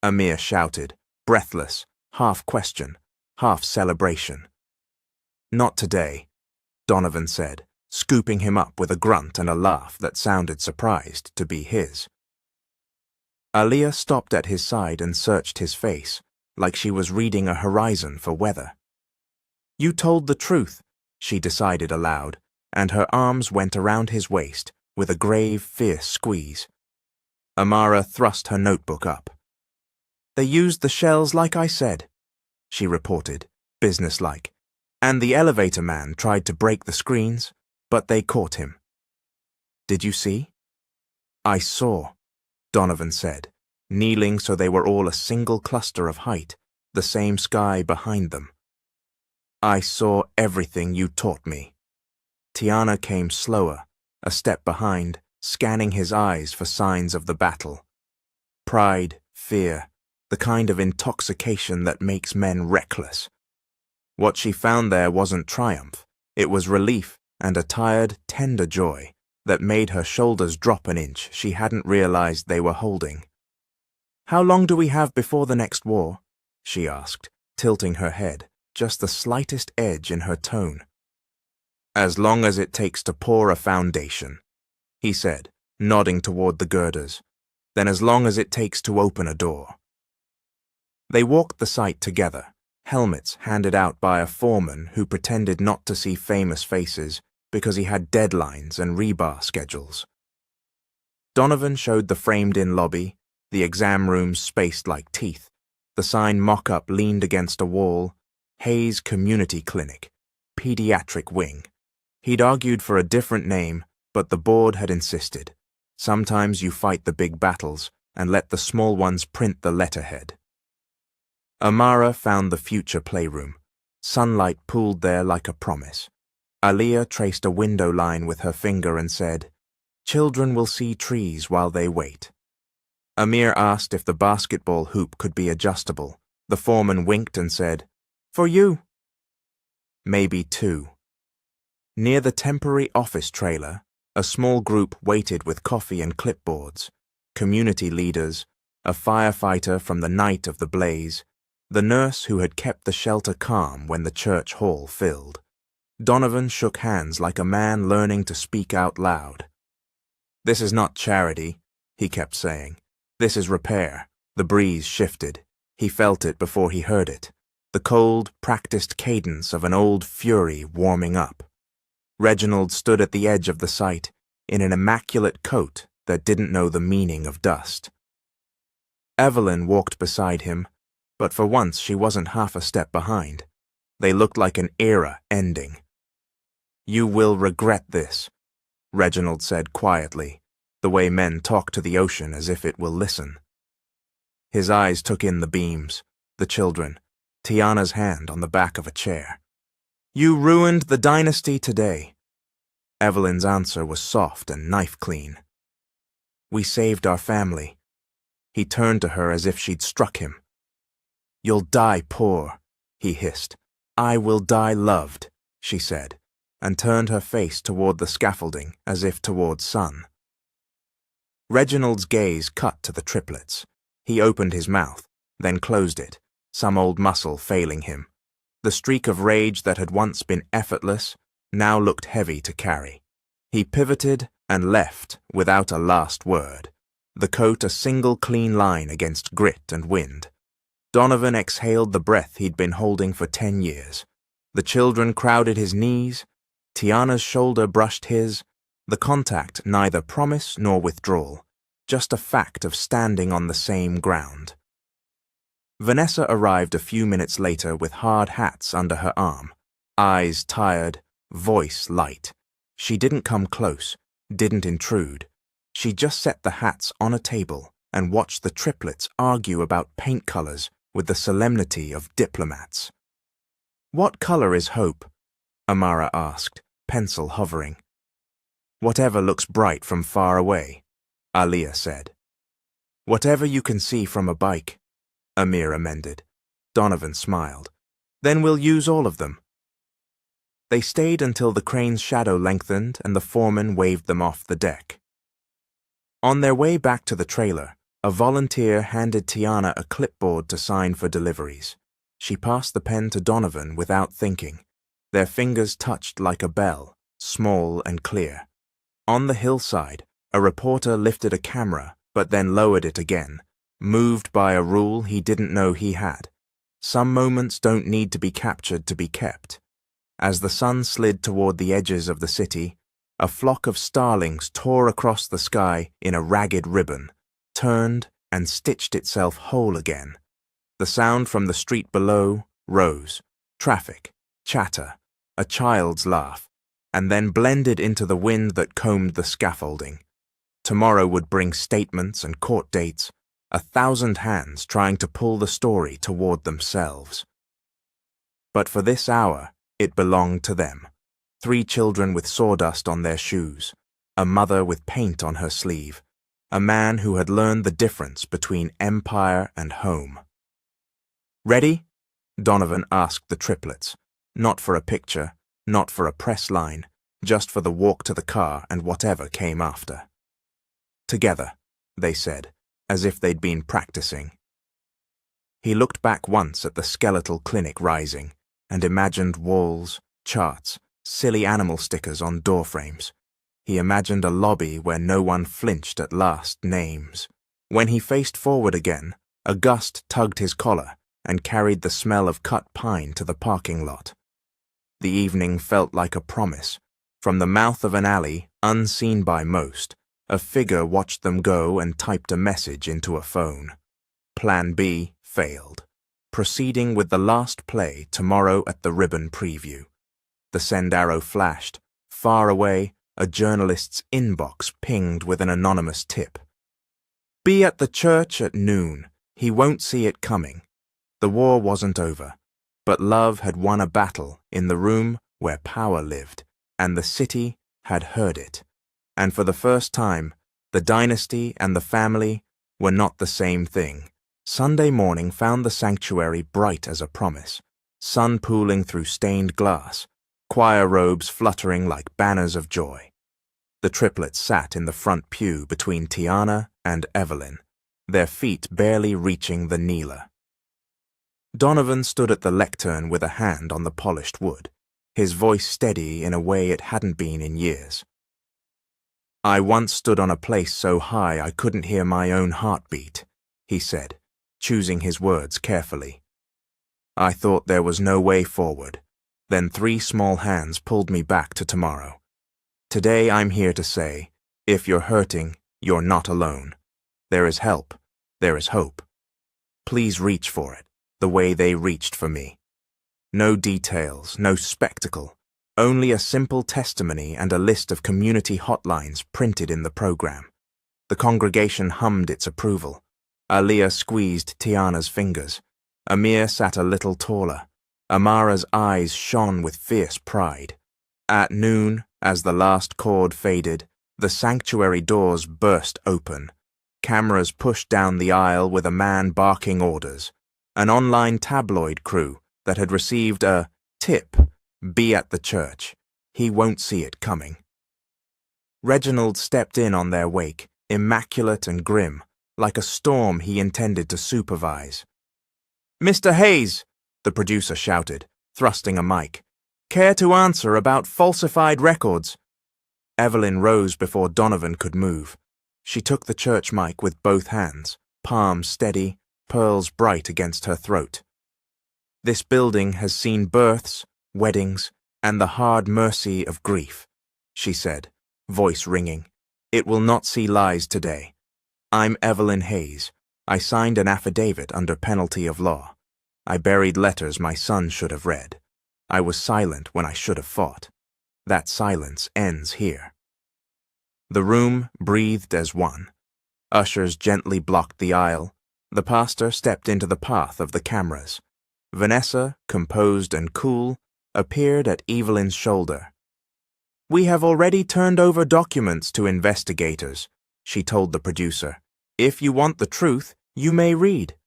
Amir shouted, breathless, half question, half celebration. Not today, Donovan said, scooping him up with a grunt and a laugh that sounded surprised to be his. Aaliyah stopped at his side and searched his face, like she was reading a horizon for weather. You told the truth, she decided aloud, and her arms went around his waist with a grave, fierce squeeze. Amara thrust her notebook up. They used the shells like I said, she reported, businesslike, and the elevator man tried to break the screens, but they caught him. Did you see? I saw, Donovan said, kneeling so they were all a single cluster of height, the same sky behind them. I saw everything you taught me. Tiana came slower, a step behind, scanning his eyes for signs of the battle. Pride, fear, the kind of intoxication that makes men reckless. What she found there wasn't triumph, it was relief and a tired, tender joy that made her shoulders drop an inch she hadn't realized they were holding. How long do we have before the next war? She asked, tilting her head, just the slightest edge in her tone. As long as it takes to pour a foundation, he said, nodding toward the girders. Then as long as it takes to open a door. They walked the site together, helmets handed out by a foreman who pretended not to see famous faces because he had deadlines and rebar schedules. Donovan showed the framed-in lobby, the exam rooms spaced like teeth, the sign mock-up leaned against a wall, Hayes Community Clinic, Pediatric Wing. He'd argued for a different name, but the board had insisted. Sometimes you fight the big battles and let the small ones print the letterhead. Amara found the future playroom. Sunlight pooled there like a promise. Aaliyah traced a window line with her finger and said, "Children will see trees while they wait." Amir asked if the basketball hoop could be adjustable. The foreman winked and said, "For you." Maybe two. Near the temporary office trailer, a small group waited with coffee and clipboards, community leaders, a firefighter from the night of the blaze, the nurse who had kept the shelter calm when the church hall filled. Donovan shook hands like a man learning to speak out loud. "This is not charity," he kept saying. "This is repair." The breeze shifted. He felt it before he heard it, the cold, practiced cadence of an old fury warming up. Reginald stood at the edge of the site, in an immaculate coat that didn't know the meaning of dust. Evelyn walked beside him, but for once she wasn't half a step behind. They looked like an era ending. "You will regret this," Reginald said quietly, the way men talk to the ocean as if it will listen. His eyes took in the beams, the children, Tiana's hand on the back of a chair. "You ruined the dynasty today." Evelyn's answer was soft and knife-clean. "We saved our family." He turned to her as if she'd struck him. "You'll die poor," he hissed. "I will die loved," she said, and turned her face toward the scaffolding as if toward sun. Reginald's gaze cut to the triplets. He opened his mouth, then closed it, some old muscle failing him. The streak of rage that had once been effortless now looked heavy to carry. He pivoted and left without a last word, the coat a single clean line against grit and wind. Donovan exhaled the breath he'd been holding for 10 years. The children crowded his knees. Tiana's shoulder brushed his, the contact neither promise nor withdrawal, just a fact of standing on the same ground. Vanessa arrived a few minutes later with hard hats under her arm, eyes tired, voice light. She didn't come close, didn't intrude. She just set the hats on a table and watched the triplets argue about paint colors with the solemnity of diplomats. "What color is hope?" Amara asked, pencil hovering. "Whatever looks bright from far away," Aliyah said. "Whatever you can see from a bike," Amir amended. Donovan smiled. "Then we'll use all of them." They stayed until the crane's shadow lengthened and the foreman waved them off the deck. On their way back to the trailer, a volunteer handed Tiana a clipboard to sign for deliveries. She passed the pen to Donovan without thinking. Their fingers touched like a bell, small and clear. On the hillside, a reporter lifted a camera but then lowered it again, moved by a rule he didn't know he had. Some moments don't need to be captured to be kept. As the sun slid toward the edges of the city, a flock of starlings tore across the sky in a ragged ribbon, turned and stitched itself whole again. The sound from the street below rose, traffic, chatter, a child's laugh, and then blended into the wind that combed the scaffolding. Tomorrow would bring statements and court dates, 1,000 hands trying to pull the story toward themselves. But for this hour, it belonged to them. 3 children with sawdust on their shoes, a mother with paint on her sleeve, a man who had learned the difference between empire and home. "Ready?" Donovan asked the triplets, not for a picture, not for a press line, just for the walk to the car and whatever came after. "Together," they said, as if they'd been practicing. He looked back once at the skeletal clinic rising, and imagined walls, charts, silly animal stickers on doorframes. He imagined a lobby where no one flinched at last names. When he faced forward again, a gust tugged his collar and carried the smell of cut pine to the parking lot. The evening felt like a promise. From the mouth of an alley, unseen by most, a figure watched them go and typed a message into a phone. Plan B failed. Proceeding with the last play tomorrow at the ribbon preview. The send arrow flashed. Far away, a journalist's inbox pinged with an anonymous tip. "Be at the church at noon. He won't see it coming." The war wasn't over, but love had won a battle in the room where power lived, and the city had heard it. And for the first time, the dynasty and the family were not the same thing. Sunday morning found the sanctuary bright as a promise, sun pooling through stained glass, choir robes fluttering like banners of joy. The triplets sat in the front pew between Tiana and Evelyn, their feet barely reaching the kneeler. Donovan stood at the lectern with a hand on the polished wood, his voice steady in a way it hadn't been in years. "I once stood on a place so high I couldn't hear my own heartbeat," he said, choosing his words carefully. "I thought there was no way forward. Then 3 small hands pulled me back to tomorrow. Today I'm here to say, if you're hurting, you're not alone. There is help. There is hope. Please reach for it, the way they reached for me. No details, no spectacle, only a simple testimony and a list of community hotlines printed in the program." The congregation hummed its approval. Aliyah squeezed Tiana's fingers. Amir sat a little taller. Amara's eyes shone with fierce pride. At noon, as the last chord faded, the sanctuary doors burst open. Cameras pushed down the aisle with a man barking orders. An online tabloid crew that had received a tip, "Be at the church. He won't see it coming." Reginald stepped in on their wake, immaculate and grim, like a storm he intended to supervise. "Mr. Hayes," the producer shouted, thrusting a mic. "Care to answer about falsified records?" Evelyn rose before Donovan could move. She took the church mic with both hands, palms steady, pearls bright against her throat. "This building has seen births, weddings, and the hard mercy of grief," she said, voice ringing. "It will not see lies today. I'm Evelyn Hayes. I signed an affidavit under penalty of law. I buried letters my son should have read. I was silent when I should have fought. That silence ends here." The room breathed as one. Ushers gently blocked the aisle. The pastor stepped into the path of the cameras. Vanessa, composed and cool, appeared at Evelyn's shoulder. "We have already turned over documents to investigators," she told the producer. "If you want the truth, you may read.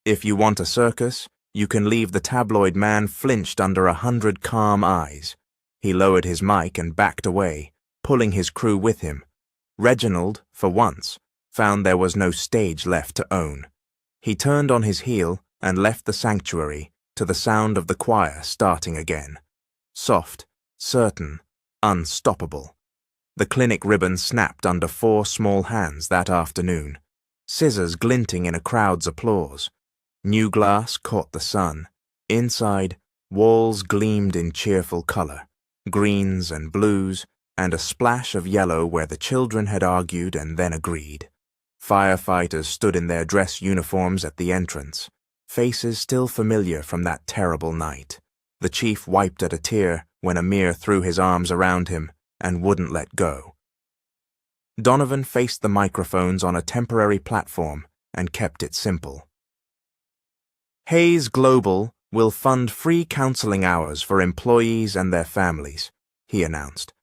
If you want a circus, you can leave the tabloid man flinched under 100 calm eyes." He lowered his mic and backed away, pulling his crew with him. Reginald, for once, found there was no stage left to own. He turned on his heel and left the sanctuary to the sound of the choir starting again. Soft, certain, unstoppable. The clinic ribbon snapped under 4 small hands that afternoon, scissors glinting in a crowd's applause. New glass caught the sun. Inside, walls gleamed in cheerful color, greens and blues, and a splash of yellow where the children had argued and then agreed. Firefighters stood in their dress uniforms at the entrance, faces still familiar from that terrible night. The chief wiped at a tear when Amir threw his arms around him and wouldn't let go. Donovan faced the microphones on a temporary platform and kept it simple. "Hayes Global will fund free counseling hours for employees and their families," he announced.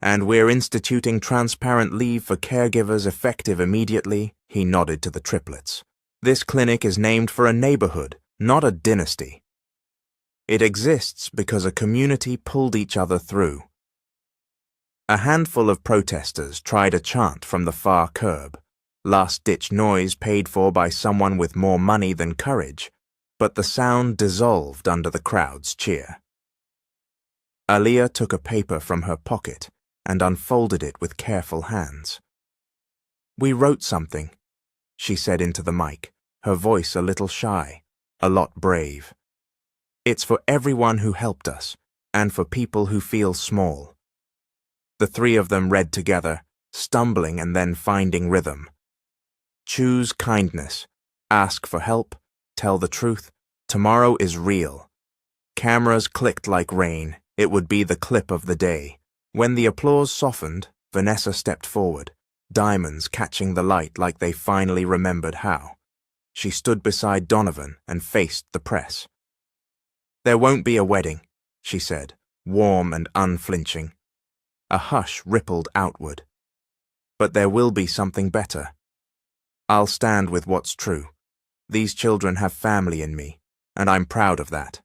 "And we're instituting transparent leave for caregivers effective immediately." He nodded to the triplets. "This clinic is named for a neighborhood, not a dynasty. It exists because a community pulled each other through." A handful of protesters tried a chant from the far curb, last-ditch noise paid for by someone with more money than courage, but the sound dissolved under the crowd's cheer. Aliyah took a paper from her pocket and unfolded it with careful hands. "We wrote something," she said into the mic, her voice a little shy, a lot brave. "It's for everyone who helped us, and for people who feel small." The 3 of them read together, stumbling and then finding rhythm. "Choose kindness. Ask for help. Tell the truth. Tomorrow is real." Cameras clicked like rain. It would be the clip of the day. When the applause softened, Vanessa stepped forward, diamonds catching the light like they finally remembered how. She stood beside Donovan and faced the press. "There won't be a wedding," she said, warm and unflinching. A hush rippled outward. "But there will be something better. I'll stand with what's true. These children have family in me, and I'm proud of that."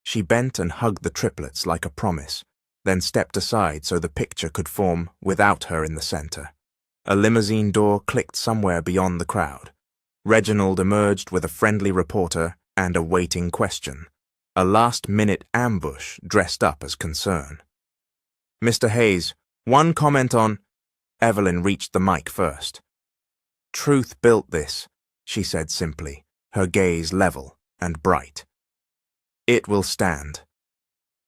She bent and hugged the triplets like a promise, then stepped aside so the picture could form without her in the center. A limousine door clicked somewhere beyond the crowd. Reginald emerged with a friendly reporter and a waiting question, a last-minute ambush dressed up as concern. "Mr. Hayes, one comment on—" Evelyn reached the mic first. "Truth built this," she said simply, her gaze level and bright. "It will stand."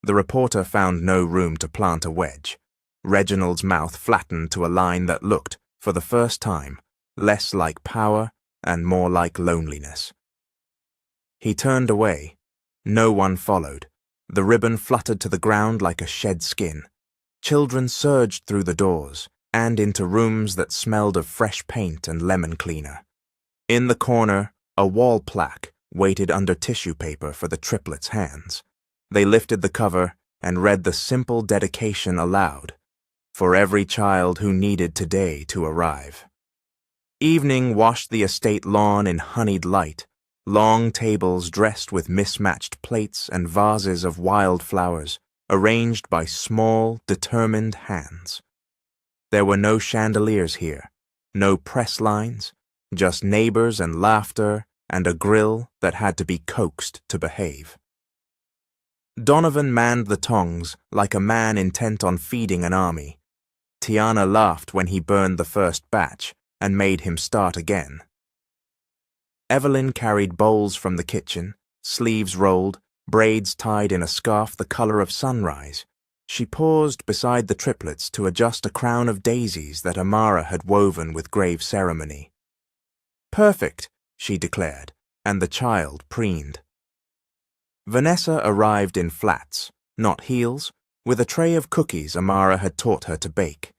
The reporter found no room to plant a wedge. Reginald's mouth flattened to a line that looked, for the first time, less like power and more like loneliness. He turned away. No one followed. The ribbon fluttered to the ground like a shed skin. Children surged through the doors and into rooms that smelled of fresh paint and lemon cleaner. In the corner, a wall plaque waited under tissue paper for the triplets' hands. They lifted the cover and read the simple dedication aloud, "For every child who needed today to arrive." Evening washed the estate lawn in honeyed light, long tables dressed with mismatched plates and vases of wildflowers, arranged by small, determined hands. There were no chandeliers here, no press lines, just neighbors and laughter and a grill that had to be coaxed to behave. Donovan manned the tongs like a man intent on feeding an army. Tiana laughed when he burned the first batch and made him start again. Evelyn carried bowls from the kitchen, sleeves rolled, braids tied in a scarf the color of sunrise. She paused beside the triplets to adjust a crown of daisies that Amara had woven with grave ceremony. "Perfect," she declared, and the child preened. Vanessa arrived in flats, not heels, with a tray of cookies Amara had taught her to bake.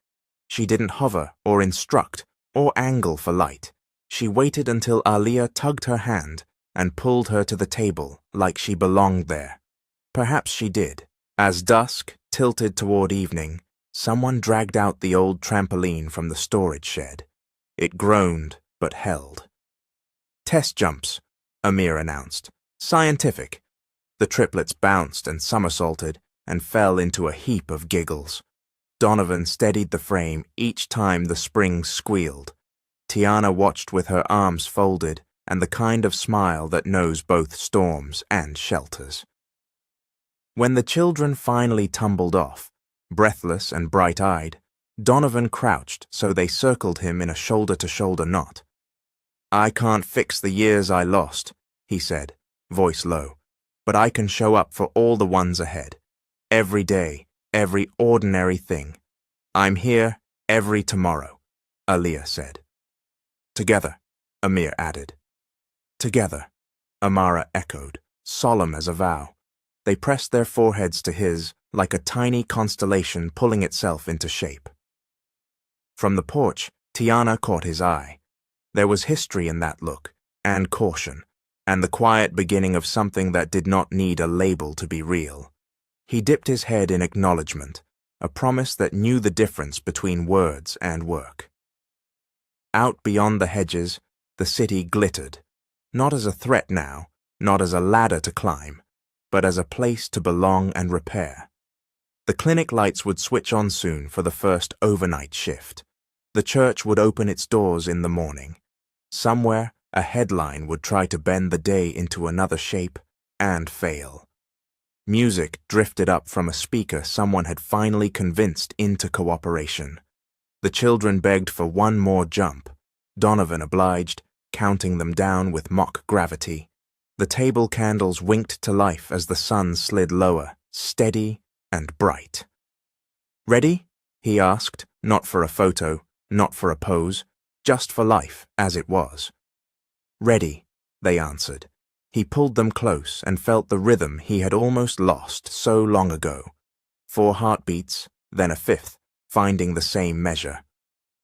She didn't hover or instruct or angle for light. She waited until Aliyah tugged her hand and pulled her to the table like she belonged there. Perhaps she did. As dusk tilted toward evening, someone dragged out the old trampoline from the storage shed. It groaned but held. "Test jumps," Amir announced. "Scientific." The triplets bounced and somersaulted and fell into a heap of giggles. Donovan steadied the frame each time the springs squealed. Tiana watched with her arms folded and the kind of smile that knows both storms and shelters. When the children finally tumbled off, breathless and bright-eyed, Donovan crouched so they circled him in a shoulder-to-shoulder knot. "I can't fix the years I lost," he said, voice low, "but I can show up for all the ones ahead. Every day, every ordinary thing. I'm here every tomorrow," Aliyah said. "Together," Amir added. "Together," Amara echoed, solemn as a vow. They pressed their foreheads to his like a tiny constellation pulling itself into shape. From the porch, Tiana caught his eye. There was history in that look, and caution, and the quiet beginning of something that did not need a label to be real. He dipped his head in acknowledgement, a promise that knew the difference between words and work. Out beyond the hedges, the city glittered, not as a threat now, not as a ladder to climb, but as a place to belong and repair. The clinic lights would switch on soon for the first overnight shift. The church would open its doors in the morning. Somewhere, a headline would try to bend the day into another shape and fail. Music drifted up from a speaker someone had finally convinced into cooperation. The children begged for one more jump. Donovan obliged, counting them down with mock gravity. The table candles winked to life as the sun slid lower, steady and bright. "Ready?" he asked, not for a photo, not for a pose, just for life as it was. "Ready," they answered. He pulled them close and felt the rhythm he had almost lost so long ago. 4 heartbeats, then a 5th, finding the same measure.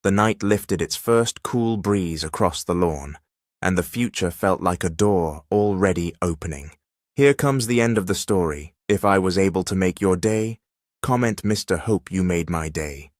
The night lifted its first cool breeze across the lawn, and the future felt like a door already opening. "Here comes the end of the story. If I was able to make your day, comment Mr. Hope you made my day."